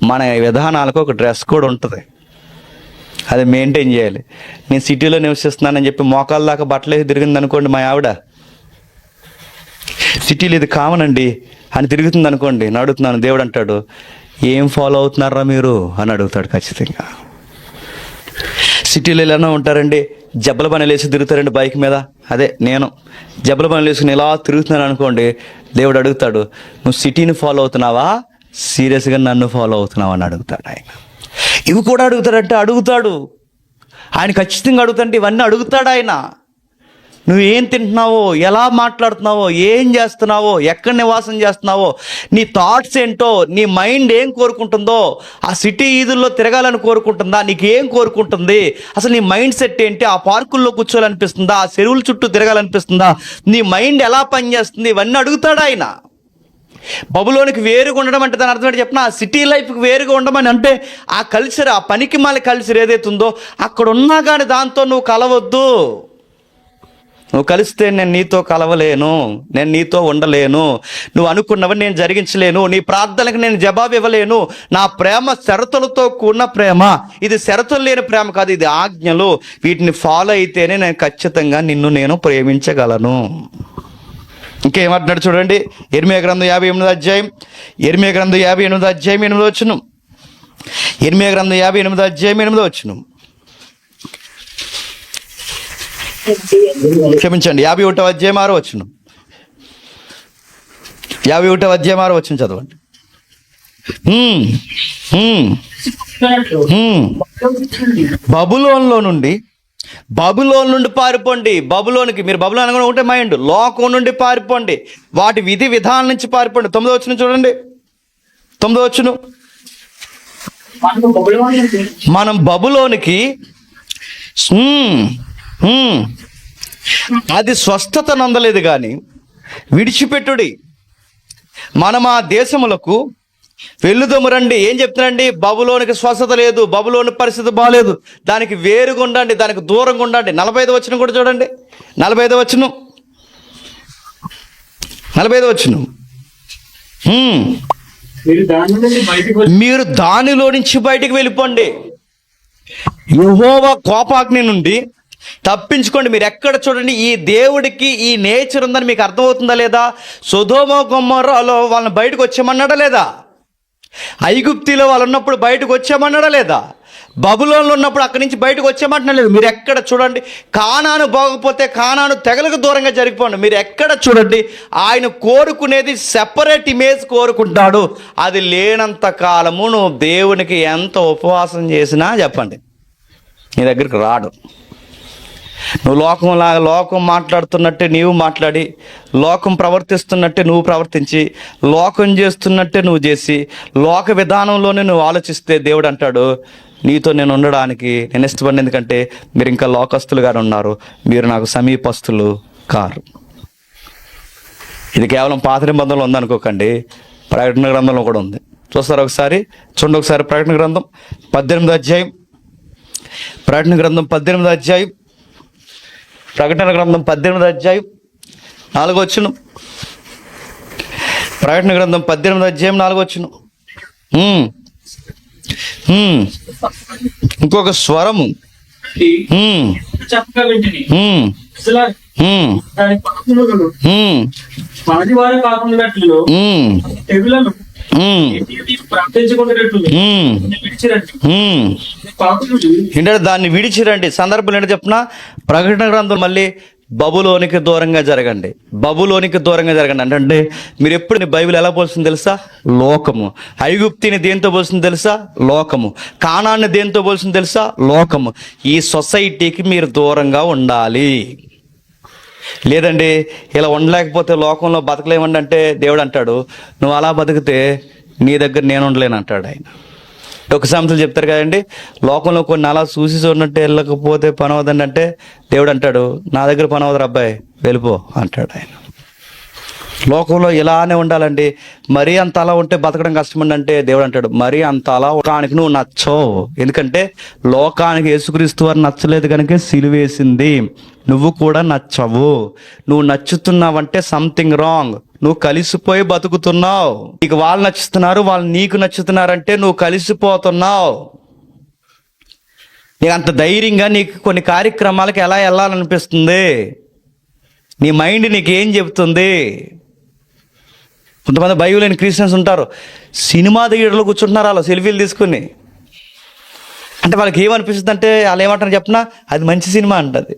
A: మన విధానాలకు ఒక డ్రెస్ కోడ్ ఉంటుంది, అది మెయింటైన్ చేయాలి. నేను సిటీలో నివసిస్తున్నానని చెప్పి మోకాళ్ళ దాకా బట్టలు తిరిగింది అనుకోండి మా ఆవిడ, సిటీలో ఇది కామన్ అండి అని తిరుగుతుంది అనుకోండి, నేను అడుగుతున్నాను, దేవుడు అంటాడు ఏం ఫాలో అవుతున్నారా మీరు అని అడుగుతాడు ఖచ్చితంగా. సిటీలో ఎలా ఉంటారండి, జబ్బల పనులు వేసి తిరుగుతారండి బైక్ మీద, అదే నేను జబ్బల పనులు వేసుకుని ఇలా తిరుగుతున్నాను అనుకోండి, దేవుడు అడుగుతాడు నువ్వు సిటీని ఫాలో అవుతున్నావా, సీరియస్గా నన్ను ఫాలో అవుతున్నావా అని అడుగుతాడు ఆయన. ఇవి కూడా అడుగుతాడంటే అడుగుతాడు ఆయన, ఖచ్చితంగా అడుగుతాంటే ఇవన్నీ అడుగుతాడు ఆయన. నువ్వు ఏం తింటున్నావో, ఎలా మాట్లాడుతున్నావో, ఏం చేస్తున్నావో, ఎక్కడ నివాసం చేస్తున్నావో, నీ థాట్స్ ఏంటో, నీ మైండ్ ఏం కోరుకుంటుందో, ఆ సిటీ ఈదుల్లో తిరగాలని కోరుకుంటుందా, నీకు ఏం కోరుకుంటుంది, అసలు నీ మైండ్ సెట్ ఏంటి, ఆ పార్కుల్లో కూర్చోాలనిపిస్తుందా, ఆ చెరువుల చుట్టూ తిరగాలనిపిస్తుందా, నీ మైండ్ ఎలా పనిచేస్తుంది, ఇవన్నీ అడుగుతాడు ఆయన. బబులోనికి వేరుగా ఉండడం అంటే దాని అర్థం ఏంటి చెప్పిన, ఆ సిటీ లైఫ్కి వేరుగా ఉండమని అంటే ఆ కల్చర్, ఆ పనికి మాల కల్చర్ ఏదైతే ఉందో అక్కడ ఉన్నా కానీ దాంతో నువ్వు కలవద్దు. నువ్వు కలిస్తే నేను నీతో కలవలేను, నేను నీతో ఉండలేను, నువ్వు అనుకున్నవని నేను జరిగించలేను, నీ ప్రార్థనలకు నేను జవాబు ఇవ్వలేను. నా ప్రేమ షరతులతో కూడిన ప్రేమ, ఇది షరతులు లేని ప్రేమ కాదు, ఇది ఆజ్ఞలు. వీటిని ఫాలో అయితేనే నేను ఖచ్చితంగా నిన్ను నేను ప్రేమించగలను. ఇంకేమంటున్నాడు చూడండి, ఇర్మియా గ్రంథం 58వ అధ్యాయం, ఇర్మియా గ్రంథం 58వ అధ్యాయం 8వ వచనం, ఇర్మియా గ్రంథం 58వ అధ్యాయం 8వ వచనం, క్షమించండి 51వ అధ్యాయం 6వ వచనం, 51వ అధ్యాయం 6వ వచనం చదవండి. బబులోన్ నుండి పారిపోండి. బబులోనికి, మీరు బబులోన్ అనుకుని ఒకటే మైండ్, లోకం నుండి పారిపోండి, వాటి విధి విధానం నుంచి పారిపోండి. 9వ వచనం చూడండి, 9వ వచనం, మనం బబులోనికి అది స్వస్థత నందలేదు కానీ విడిచిపెట్టుడి, మనం ఆ దేశములకు వెళ్ళుదము రండి. ఏం చెప్తున్నారండి, బబులోనికి స్వస్థత లేదు, బబులోని పరిస్థితి బాగాలేదు, దానికి వేరుగా ఉండండి, దానికి దూరంగా ఉండండి. 45వ వచనం కూడా చూడండి, 45వ వచనం, 45వ వచనం, మీరు దానిలో నుంచి బయటికి వెళ్ళిపోండి, యెహోవా కోపాగ్ని నుండి తప్పించుకోండి. మీరు ఎక్కడ చూడండి, ఈ దేవుడికి ఈ నేచర్ ఉందని మీకు అర్థమవుతుందా లేదా? సొదొమ గొమొర్రాలో వాళ్ళని బయటకు వచ్చామన్నాడా లేదా? ఐగుప్తిలో వాళ్ళు ఉన్నప్పుడు బయటకు వచ్చామన్నాడా లేదా? బబులోన్లో ఉన్నప్పుడు అక్కడి నుంచి బయటకు వచ్చామంటున్నా లేదు. మీరు ఎక్కడ చూడండి, కానాను పోకపోతే కానాను తెగలకు దూరంగా జరిగిపోండి. మీరు ఎక్కడ చూడండి, ఆయన కోరుకునేది సెపరేట్ ఇమేజ్ కోరుకుంటాడు. అది లేనంత కాలము నువ్వు దేవునికి ఎంత ఉపవాసం చేసినా చెప్పండి నీ దగ్గరికి రాడు. నువ్వు లోకం మాట్లాడుతున్నట్టే నీవు మాట్లాడి, లోకం ప్రవర్తిస్తున్నట్టే నువ్వు ప్రవర్తించి, లోకం చేస్తున్నట్టే నువ్వు చేసి, లోక విధానంలోనే నువ్వు ఆలోచిస్తే దేవుడు అంటాడు నీతో నేను ఉండడానికి నేను ఇష్టపడిన, ఎందుకంటే మీరు ఇంకా లోకస్తులుగానే ఉన్నారు, మీరు నాకు సమీపస్తులు కారు. ఇది కేవలం పాత నిబంధనలో ఉందనుకోకండి, ప్రకటన గ్రంథంలో కూడా ఉంది. చూస్తారు ఒకసారి, చూడండి ఒకసారి, ప్రకటన గ్రంథం 18వ అధ్యాయం, ప్రకటన గ్రంథం 18వ అధ్యాయం, ప్రకటన గ్రంథం 18వ అధ్యాయం 4వ వచనం, ప్రకటన గ్రంథం 18వ అధ్యాయం 4వ వచనం. ఇంకొక స్వరము, ఏంటంటే దాన్ని విడిచిరండి. సందర్భం ఏంటో చెప్పిన, ప్రకటన గ్రంథం మళ్ళీ బబులోనికి దూరంగా జరగండి, బబులోనికి దూరంగా జరగండి అంటే మీరు ఎప్పుడు బైబిల్ ఎలా పోల్సింది తెలుసా? లోకము. ఐగుప్తిని దేంతో పోల్సింది తెలుసా? లోకము. కానాన్ని దేంతో పోల్సింది తెలుసా? లోకము. ఈ సొసైటీకి మీరు దూరంగా ఉండాలి. లేదండి ఇలా ఉండలేకపోతే లోకంలో బతకలేమండి అంటే దేవుడు అంటాడు నువ్వు అలా బతికితే నీ దగ్గర నేను ఉండలేను అంటాడు ఆయన. ఒక సామెతలు చెప్తారు కదండి, లోకంలో కొన్ని అలా చూసి చూడనట్టు వెళ్ళకపోతే పని అవదండి అంటే దేవుడు అంటాడు నా దగ్గర పని అవదరు అబ్బాయి వెళ్ళిపో అంటాడు ఆయన. లోకంలో ఇలానే ఉండాలండి, మరీ అంత అలా ఉంటే బతకడం కష్టమండి అంటే దేవుడు అంటాడు మరీ అంత అలా లోకానికి నువ్వు నచ్చవు. ఎందుకంటే లోకానికి యేసుక్రీస్తు వారు నచ్చలేదు కనుక సిలువేసింది. నువ్వు కూడా నచ్చవు. నువ్వు నచ్చుతున్నావంటే సంథింగ్ రాంగ్. నువ్వు కలిసిపోయి బతుకుతున్నావు. నీకు వాళ్ళు నచ్చుతున్నారు, వాళ్ళు నీకు నచ్చుతున్నారంటే నువ్వు కలిసిపోతున్నావు. నీకు అంత ధైర్యంగా నీకు కొన్ని కార్యక్రమాలకు ఎలా వెళ్ళాలనిపిస్తుంది? నీ మైండ్ నీకేం చెబుతుంది? కొంతమంది బైబిల్ లేని క్రిస్టియన్స్ ఉంటారు, సినిమా థియేటర్లో కూర్చుంటున్నారు వాళ్ళు సెల్ఫీలు తీసుకుని. అంటే వాళ్ళకి ఏమనిపిస్తుంది అంటే వాళ్ళు ఏమంటారు చెప్పినా అది మంచి సినిమా అంటది.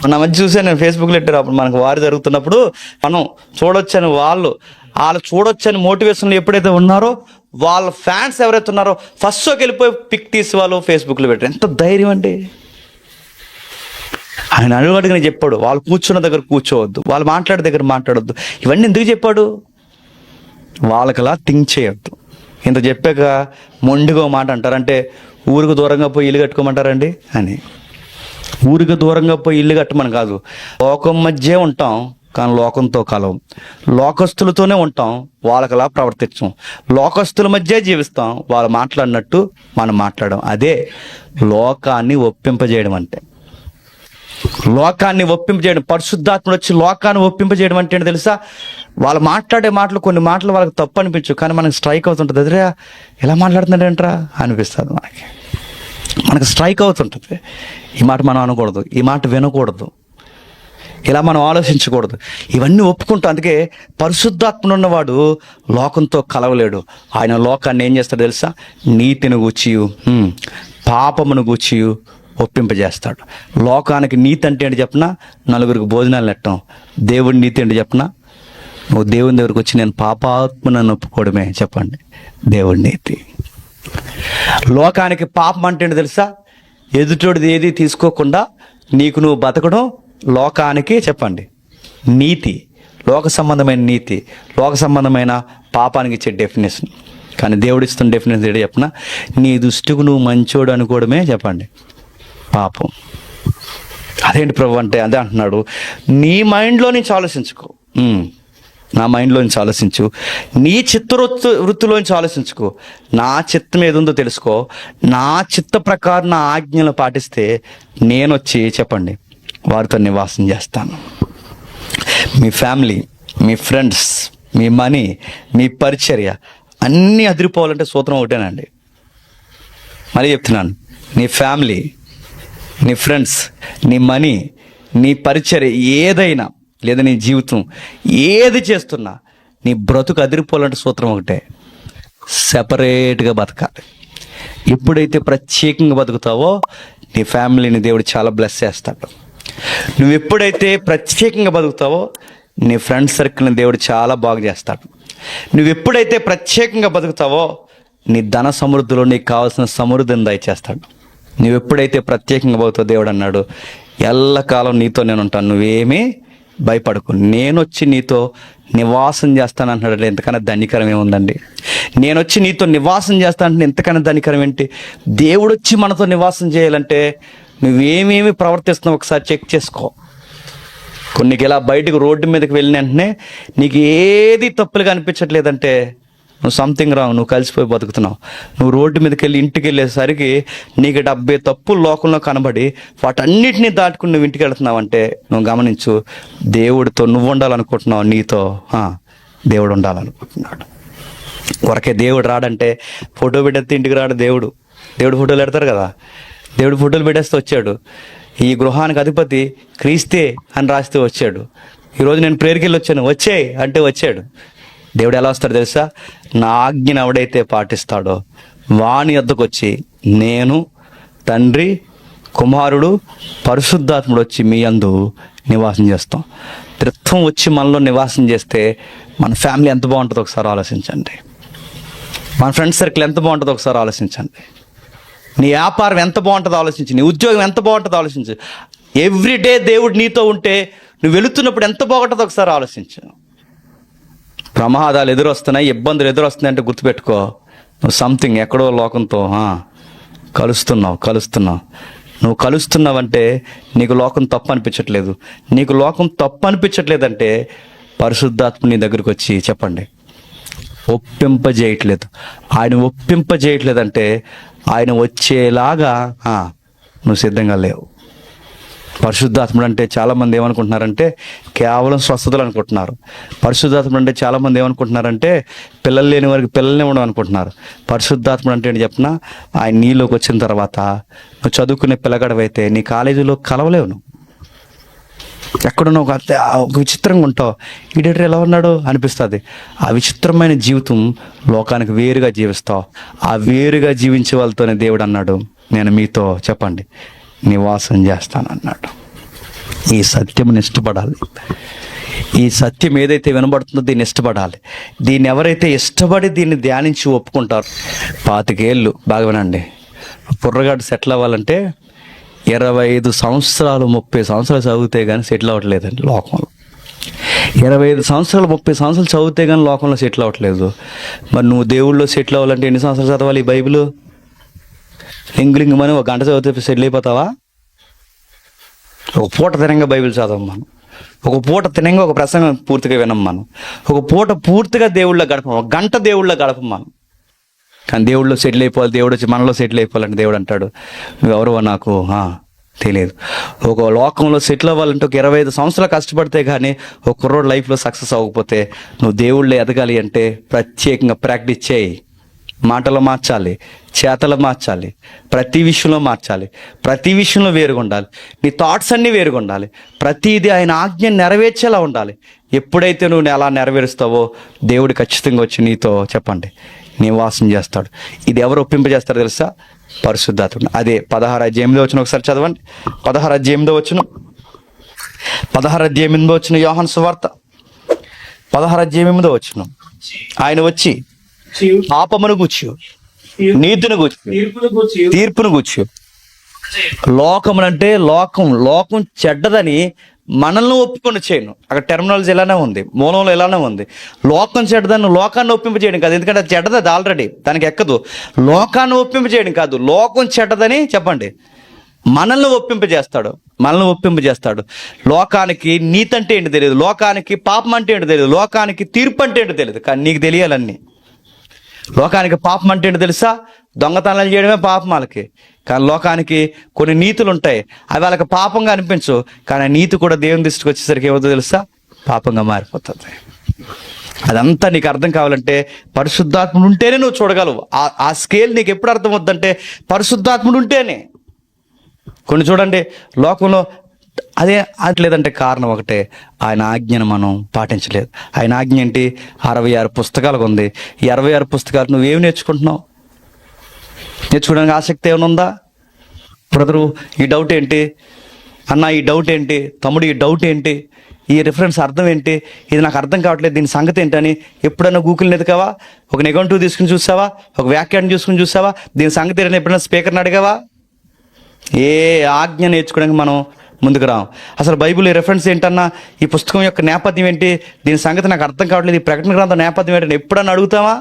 A: మొన్న మధ్య చూసాను నేను ఫేస్బుక్లో పెట్టారు, అప్పుడు మనకు వారు జరుగుతున్నప్పుడు మనం చూడొచ్చని వాళ్ళు చూడొచ్చని మోటివేషన్లు ఎప్పుడైతే ఉన్నారో వాళ్ళ ఫ్యాన్స్ ఎవరైతే ఉన్నారో ఫస్ట్ షోకి వెళ్ళిపోయి పిక్ తీసి వాళ్ళు ఫేస్బుక్లో పెట్టారు. ఎంత ధైర్యం అండి! ఆయన అడుగడుగునే చెప్పాడు, వాళ్ళు కూర్చున్న దగ్గర కూర్చోవద్దు, వాళ్ళు మాట్లాడే దగ్గర మాట్లాడొద్దు. ఇవన్నీ ఎందుకు చెప్పాడు? వాళ్ళకలా థింక్ చేయొద్దు. ఇంత చెప్పాక మొండిగా మాట అంటారంటే ఊరికి దూరంగా పోయి ఇల్లు కట్టుకోమంటారండి అని. ఊరికి దూరంగా పోయి ఇల్లు కట్టమని కాదు, లోకం మధ్య ఉంటాం కానీ లోకంతో కలవం. లోకస్తులతోనే ఉంటాం, వాళ్ళకలా ప్రవర్తించం. లోకస్తుల మధ్య జీవిస్తాం, వాళ్ళు మాట్లాడినట్టు మనం మాట్లాడడం. అదే లోకాన్ని ఒప్పింపజేయడం అంటే. లోకాన్ని ఒప్పింపజేయడం, పరిశుద్ధాత్ముడు వచ్చి లోకాన్ని ఒప్పింపజేయడం అంటే ఏంటో తెలుసా? వాళ్ళు మాట్లాడే మాటలు, కొన్ని మాటలు వాళ్ళకి తప్పు అనిపించు కానీ మనకి స్ట్రైక్ అవుతుంటుంది. అదే ఎలా మాట్లాడుతున్నాడేంట్రా అనిపిస్తుంది మనకు స్ట్రైక్ అవుతుంటుంది. ఈ మాట మనం అనకూడదు, ఈ మాట వినకూడదు, ఇలా మనం ఆలోచించకూడదు. ఇవన్నీ ఒప్పుకుంటాం. అందుకే పరిశుద్ధాత్మ ఉన్నవాడు లోకంతో కలవలేడు. ఆయన లోకాన్ని ఏం చేస్తాడు తెలుసా? నీతిని గూర్చియు పాపమును గూర్చియు ఒప్పింపజేస్తాడు. లోకానికి నీతి అంటే ఏంటి చెప్పనా? నలుగురికి భోజనాలు నెట్టం. దేవుడి నీతి ఏంటి చెప్పనా? నువ్వు దేవుని దగ్గరికి వచ్చి నేను పాపాత్మను ఒప్పుకోవడమే. చెప్పండి, దేవుడి నీతి. లోకానికి పాపం అంటే ఏంటి తెలుసా? ఎదుటోడిది ఏది తీసుకోకుండా నీకు నువ్వు బతకడం లోకానికి చెప్పండి నీతి. లోక సంబంధమైన నీతి, లోక సంబంధమైన పాపానికి ఇచ్చే డెఫినేషన్. కానీ దేవుడు ఇస్తున్న డెఫినేషన్ ఏంటి చెప్పనా? నీ దృష్టికి నువ్వు మంచోడు అనుకోవడమే చెప్పండి పాపం. అదేంటి ప్రభు అంటే? అదే అంటున్నాడు, నీ మైండ్లో నుంచి ఆలోచించుకో, నా మైండ్లో నుంచి ఆలోచించు, నీ వృత్తిలోంచి ఆలోచించుకో, నా చిత్తం ఏదుందో తెలుసుకో, నా చిత్త ప్రకారం నా ఆజ్ఞలు పాటిస్తే నేను వచ్చి చెప్పండి వారితో నివాసం చేస్తాను. మీ ఫ్యామిలీ, మీ ఫ్రెండ్స్, మీ మనీ, మీ పరిచర్య అన్నీ అదిరిపోవాలంటే సూత్రం ఒకటేనండి. మళ్ళీ చెప్తున్నాను, నీ ఫ్యామిలీ, నీ ఫ్రెండ్స్, నీ మనీ, నీ పరిచర్య ఏదైనా లేదా నీ జీవితం ఏది చేస్తున్నా నీ బ్రతుకు అదిరిపోవాలంటే సూత్రం ఒకటే, సెపరేట్గా బతకాలి. ఎప్పుడైతే ప్రత్యేకంగా బతుకుతావో నీ ఫ్యామిలీని దేవుడు చాలా బ్లెస్ చేస్తాడు. నువ్వు ఎప్పుడైతే ప్రత్యేకంగా బతుకుతావో నీ ఫ్రెండ్ సర్కిల్ని దేవుడు చాలా బాగు చేస్తాడు. నువ్వు ఎప్పుడైతే ప్రత్యేకంగా బతుకుతావో నీ ధన సమృద్ధిలో నీకు కావాల్సిన సమృద్ధిని దయచేస్తాడు. నువ్వు ఎప్పుడైతే ప్రత్యేకంగా బతుకుతావో దేవుడు అన్నాడు, ఎల్లకాలం నీతో నేను ఉంటాను, నువ్వేమీ భయపడకు, నేను వచ్చి నీతో నివాసం చేస్తాను అంటున్నాడు. ఎంతకన్నా ధన్యకరం ఏముందండి? నేను వచ్చి నీతో నివాసం చేస్తానంటే ఎంతకన్నా ధన్యకరం ఏంటి? దేవుడు వచ్చి మనతో నివాసం చేయాలంటే నువ్వేమేమి ప్రవర్తిస్తున్నావు ఒకసారి చెక్ చేసుకో. కొన్నికి ఇలా బయటకు రోడ్డు మీదకి వెళ్ళిన వెంటనే నీకు ఏది తప్పులుగా అనిపించట్లేదంటే నువ్వు సంథింగ్ రాంగ్, నువ్వు కలిసిపోయి బతుకుతున్నావు. నువ్వు రోడ్డు మీదకి వెళ్ళి ఇంటికి వెళ్ళేసరికి నీకు 70 తప్పులు లోకంలో కనబడి వాటన్నిటినీ దాటుకుని నువ్వు ఇంటికి వెళ్తున్నావు అంటే నువ్వు గమనించు, దేవుడితో నువ్వు ఉండాలనుకుంటున్నావు, నీతో దేవుడు ఉండాలనుకుంటున్నాడు. ఊరకే దేవుడు రాడంటే ఫోటో పెట్టేస్తే ఇంటికి రాడు దేవుడు. దేవుడు ఫోటోలు పెడతారు కదా, దేవుడు ఫోటోలు పెట్టేస్తే వచ్చాడు. ఈ గృహానికి అధిపతి క్రీస్తే అని రాస్తే వచ్చాడు. ఈరోజు నేను ప్రేయర్కి వెళ్ళి వచ్చాను, వచ్చేయి అంటే వచ్చాడు. దేవుడు ఎలా వస్తాడు తెలుసా? నా ఆజ్ఞను ఎవడైతే పాటిస్తాడో వాని వద్దకు వచ్చి నేను, తండ్రి, కుమారుడు, పరిశుద్ధాత్ముడు వచ్చి మీ యందు నివాసం చేస్తాం. త్రిత్వం వచ్చి మనలో నివాసం చేస్తే మన ఫ్యామిలీ ఎంత బాగుంటుందో ఒకసారి ఆలోచించండి. మన ఫ్రెండ్ సర్కిల్ ఎంత బాగుంటుందో ఒకసారి ఆలోచించండి. నీ వ్యాపారం ఎంత బాగుంటుందో ఆలోచించు, నీ ఉద్యోగం ఎంత బాగుంటుందో ఆలోచించు. ఎవ్రీడే దేవుడు నీతో ఉంటే నువ్వు వెళుతున్నప్పుడు ఎంత బాగుంటుందో ఒకసారి ఆలోచించు. ప్రమాదాలు ఎదురొస్తున్నాయి, ఇబ్బందులు ఎదురొస్తున్నాయి అంటే గుర్తుపెట్టుకో, నువ్వు సంథింగ్ ఎక్కడో లోకంతో కలుస్తున్నావు. నువ్వు కలుస్తున్నావంటే నీకు లోకం తప్పు అనిపించట్లేదు. నీకు లోకం తప్పు అనిపించట్లేదంటే పరిశుద్ధాత్మ నీ దగ్గరికి వచ్చి చెప్పండి, ఒప్పింపజేయట్లేదు. ఆయన ఒప్పింపజేయట్లేదంటే ఆయన వచ్చేలాగా నువ్వు సిద్ధంగా లేవు. పరిశుద్ధాత్ముడు అంటే చాలామంది ఏమనుకుంటున్నారంటే కేవలం స్వస్థతలు అనుకుంటున్నారు. పరిశుద్ధాత్ముడు అంటే చాలామంది ఏమనుకుంటున్నారంటే పిల్లలు లేని వారికి పిల్లల్ని ఇవ్వడం అనుకుంటున్నారు. పరిశుద్ధాత్ముడు అంటే ఏంటి చెప్పిన, ఆయన నీలోకి వచ్చిన తర్వాత నువ్వు చదువుకునే పిల్లగాడవైతే నీ కాలేజీలో కలవలేవు. నువ్వు ఎక్కడున్నా ఒక విచిత్రంగా ఉంటావు. ఈడేటర్ ఎలా ఉన్నాడు అనిపిస్తుంది. ఆ విచిత్రమైన జీవితం లోకానికి వేరుగా జీవిస్తావు. ఆ వేరుగా జీవించే వాళ్ళతోనే దేవుడు అన్నాడు, నేను మీతో చెప్పండి నివాసం చేస్తానన్నాడు. ఈ సత్యముని ఇష్టపడాలి. ఈ సత్యం ఏదైతే వినబడుతుందో దీన్ని ఇష్టపడాలి. దీన్ని ఎవరైతే ఇష్టపడి దీన్ని ధ్యానించి ఒప్పుకుంటారు, 25 ఏళ్ళు బాగా వినండి, కుర్రగాడు సెటిల్ అవ్వాలంటే 25 సంవత్సరాలు 30 సంవత్సరాలు చదివితే కానీ సెటిల్ అవ్వట్లేదండి లోకంలో. 25 సంవత్సరాలు 30 సంవత్సరాలు చదివితే కానీ లోకంలో సెటిల్ అవ్వట్లేదు. మరి నువ్వు దేవుళ్ళలో సెటిల్ అవ్వాలంటే ఎన్ని సంవత్సరాలు చదవాలి? ఈ బైబిల్ లింగులింగమని 1 గంట చదివితే సెటిల్ అయిపోతావా? ఒక పూట తినంగా బైబిల్ చదవం మనం, ఒక పూట తినంగా ఒక ప్రసంగం పూర్తిగా వినం మనం, ఒక పూట పూర్తిగా దేవుళ్ళ గడపం, 1 గంట దేవుళ్ళ గడపం మనం. కానీ దేవుళ్ళలో సెటిల్ అయిపోవాలి, దేవుడు వచ్చి మనలో సెటిల్ అయిపోవాలంటే దేవుడు అంటాడు, నువ్వెవరో నాకు తెలియదు. ఒక లోకంలో సెటిల్ అవ్వాలంటే ఒక 25 సంవత్సరాలు కష్టపడితే కానీ ఒక కుర్రోడు లైఫ్లో సక్సెస్ అవ్వకపోతే, నువ్వు దేవుళ్ళో ఎదగాలి అంటే ప్రత్యేకంగా ప్రాక్టీస్ చేయి. మాటలు మార్చాలి, చేతలు మార్చాలి, ప్రతి విషయంలో మార్చాలి, ప్రతి విషయంలో వేరుగా ఉండాలి, నీ థాట్స్ అన్నీ వేరుగా ఉండాలి, ప్రతిదీ ఆయన ఆజ్ఞ నెరవేర్చేలా ఉండాలి. ఎప్పుడైతే నువ్వు అలా నెరవేరుస్తావో దేవుడు ఖచ్చితంగా వచ్చి నీతో చెప్పండి నివాసం చేస్తాడు. ఇది ఎవరు ఒప్పింపజేస్తారో తెలుసా? పరిశుద్ధాత్ముడు. అదే 16:8 ఒకసారి చదవండి. 16:8 16:8 యోహాను సువార్త 16:8 ఆయన వచ్చి పాపమును గూర్చి, నీతిని గూర్చి, తీర్పును గూర్చి, లోకమునంటే లోకం చెడ్డదని మనల్ని ఒప్పుకొని చేయను. అక్కడ టెర్మినాలజీ ఇలానే ఉంది, మూలంలో ఇలానే ఉంది. లోకం చెడ్డదని లోకాన్ని ఒప్పింప చేయడం కాదు, ఎందుకంటే అది చెడ్డది, అది ఆల్రెడీ దానికి ఎక్కదు. లోకాన్ని ఒప్పింప చేయడం కాదు, లోకం చెడ్డదని చెప్పండి మనల్ని ఒప్పింపజేస్తాడు. లోకానికి నీతి అంటే ఏంటి తెలియదు, లోకానికి పాపం అంటే ఏంటో తెలియదు, లోకానికి తీర్పు అంటే ఏంటో తెలియదు. కానీ నీకు తెలియాలన్నీ. లోకానికి పాపం అంటే ఏంటో తెలుసా? దొంగతనాలు చేయడమే పాపం వాళ్ళకి. కానీ లోకానికి కొన్ని నీతులు ఉంటాయి, అవి వాళ్ళకి పాపంగా అనిపించవు. కానీ ఆ నీతి కూడా దేవుని దృష్టికి వచ్చేసరికి ఏమవుతుందో తెలుసా? పాపంగా మారిపోతుంది. అదంతా నీకు అర్థం కావాలంటే పరిశుద్ధాత్ముడు ఉంటేనే నువ్వు చూడగలవు. ఆ స్కేల్ నీకు ఎప్పుడు అర్థం అవుతుందంటే పరిశుద్ధాత్ముడు ఉంటేనే. కొన్ని చూడండి లోకంలో అదే లేదంటే కారణం ఒకటే, ఆయన ఆజ్ఞను మనం పాటించలేదు. ఆయన ఆజ్ఞ ఏంటి? 66 పుస్తకాలకు ఉంది. ఈ 66 పుస్తకాలు నువ్వేమి నేర్చుకుంటున్నావు? నేర్చుకోవడానికి ఆసక్తి ఏమైనా ఉందా? బ్రదరు ఈ డౌట్ ఏంటి, అన్న ఈ డౌట్ ఏంటి, తమ్ముడు ఈ డౌట్ ఏంటి, ఈ రిఫరెన్స్ అర్థం ఏంటి, ఇది నాకు అర్థం కావట్లేదు, దీని సంగతి ఏంటని ఎప్పుడైనా గూగుల్ని ఎదుకావా? ఒక నెగటివ్ తీసుకుని చూసావా? ఒక వ్యాఖ్యానం చూసుకుని చూసావా? దీని సంగతి ఏంటని ఎప్పుడైనా స్పీకర్ని అడిగావా? ఏ ఆజ్ఞ నేర్చుకోవడానికి మనం ముందుకు రాం. అసలు బైబిల్ రెఫరెన్స్ ఏంటన్నా, ఈ పుస్తకం యొక్క నేపథ్యం ఏంటి, దీని సంగతి నాకు అర్థం కావట్లేదు, ఈ ప్రకటన గ్రంథం నేపథ్యం ఏంటని ఎప్పుడన్నా అడుగుతావా?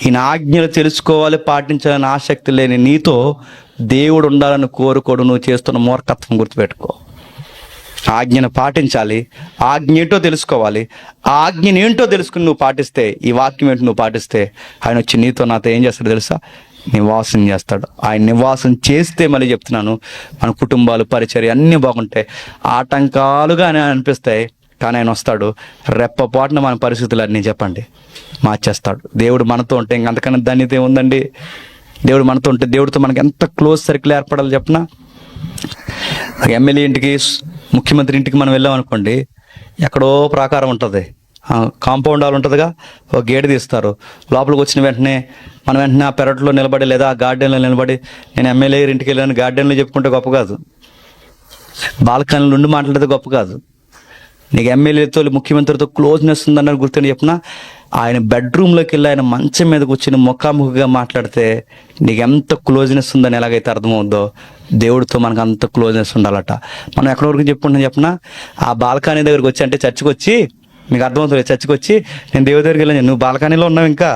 A: ఈయన ఆజ్ఞలు తెలుసుకోవాలి, పాటించాలని ఆసక్తి లేని నీతో దేవుడు ఉండాలని కోరుకోడు నువ్వు చేస్తున్న మూర్ఖత్వం గుర్తుపెట్టుకో. ఆజ్ఞను పాటించాలి, ఆజ్ఞ ఏంటో తెలుసుకోవాలి, ఆ ఆజ్ఞను ఏంటో తెలుసుకుని నువ్వు పాటిస్తే, ఈ వాక్యం ఏంటో నువ్వు పాటిస్తే, ఆయన వచ్చి నీతో నాతో ఏం చేస్తాడు తెలుసా? నివాసం చేస్తాడు. ఆయన నివాసం చేస్తే మళ్ళీ చెప్తున్నాను, మన కుటుంబాలు పరిచర్య అన్నీ బాగుంటాయి. ఆటంకాలుగా అనిపిస్తాయి, కానీ ఆయన వస్తాడు రెప్పపాటున మన పరిస్థితులు అన్నీ చెప్పండి మార్చేస్తాడు. దేవుడు మనతో ఉంటే ఇంకంతకన్నా ధన్యత ఏముందండి? దేవుడు మనతో ఉంటే దేవుడితో మనకి ఎంత క్లోజ్ సర్కిల్ ఏర్పడాలి చెప్పిన. ఎమ్మెల్యే ఇంటికి, ముఖ్యమంత్రి ఇంటికి మనం వెళ్ళాం అనుకోండి, ఎక్కడో ప్రాకారం ఉంటుంది, కాంపౌండ్ హాల్ ఉంటుందిగా, ఒక గేట్ తీస్తారు. లోపలికి వచ్చిన వెంటనే మనం వెంటనే ఆ పెరట్లో నిలబడి లేదా ఆ గార్డెన్లో నిలబడి నేను ఎమ్మెల్యే ఇంటికి వెళ్ళాను గార్డెన్లో చెప్పుకుంటే గొప్ప కాదు, బాల్కనీలో ఉండి మాట్లాడితే గొప్ప కాదు. నీకు ఎమ్మెల్యేతో ముఖ్యమంత్రితో క్లోజ్నెస్ ఉందన్న గుర్తుని చెప్పిన, ఆయన బెడ్రూమ్లోకి వెళ్ళి ఆయన మంచం మీద కూర్చొని ముఖాముఖిగా మాట్లాడితే నీకు ఎంత క్లోజ్నెస్ ఉందని ఎలాగైతే అర్థమవుద్దో, దేవుడితో మనకు అంత క్లోజ్నెస్ ఉండాలట. మనం ఎక్కడి వరకు చెప్పుకుంటున్నాం చెప్పిన, ఆ బాల్కనీ దగ్గరికి వచ్చి, అంటే చర్చికి వచ్చి, మీకు అర్థమవుతుంది, చర్చికి వచ్చి నేను దేవుడి దగ్గరికి వెళ్ళాను, నువ్వు బాల్కనీలో ఉన్నావు, ఇంకా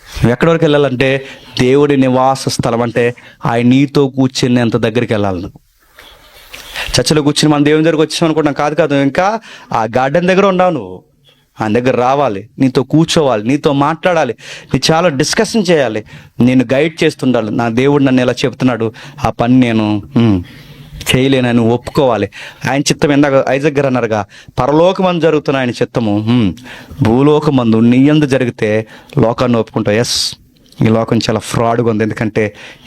A: నువ్వు ఎక్కడి వరకు వెళ్ళాలంటే దేవుడి నివాస స్థలం అంటే ఆయన నీతో కూర్చుని ఎంత దగ్గరికి వెళ్ళాలి నువ్వు. చర్చలో కూర్చుని మన దేవుని దగ్గరకు వచ్చాం అనుకుంటాం. కాదు, ఇంకా ఆ గార్డెన్ దగ్గర ఉన్నావు నువ్వు. ఆయన దగ్గర రావాలి, నీతో కూర్చోవాలి, నీతో మాట్లాడాలి, నీ చాలా డిస్కషన్ చేయాలి, నేను గైడ్ చేస్తుండాలి. నా దేవుడు నన్ను ఎలా చెప్తున్నాడు, ఆ పని నేను చేయలేనని ఒప్పుకోవాలి. ఆయన చిత్తం ఇందాక ఐజక్ గారు అన్నారుగా, పరలోకమందు జరుగుతున్న ఆయన చిత్తము భూలోకమందు నీ యందు జరిగితే లోకాన్ని ఒప్పుకుంటావు. ఎస్, ఈ లోకం చాలా ఫ్రాడ్గా ఉంది. ఎందుకంటే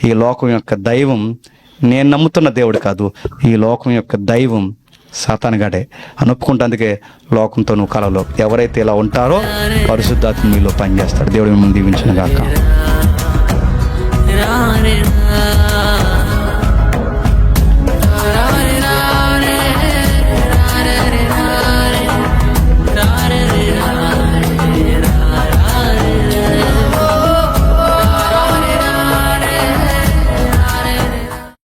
A: ఈ లోకం యొక్క దైవం నేను నమ్ముతున్న దేవుడు కాదు, ఈ లోకం యొక్క దైవం సాతానుగాడే అని ఒప్పుకుంటా. అందుకే లోకంతో నువ్వు కలలో ఎవరైతే ఇలా ఉంటారో పరిశుద్ధాత్మ మీలో పనిచేస్తాడు. దేవుడు మిమ్మల్ని దీవించును గాక.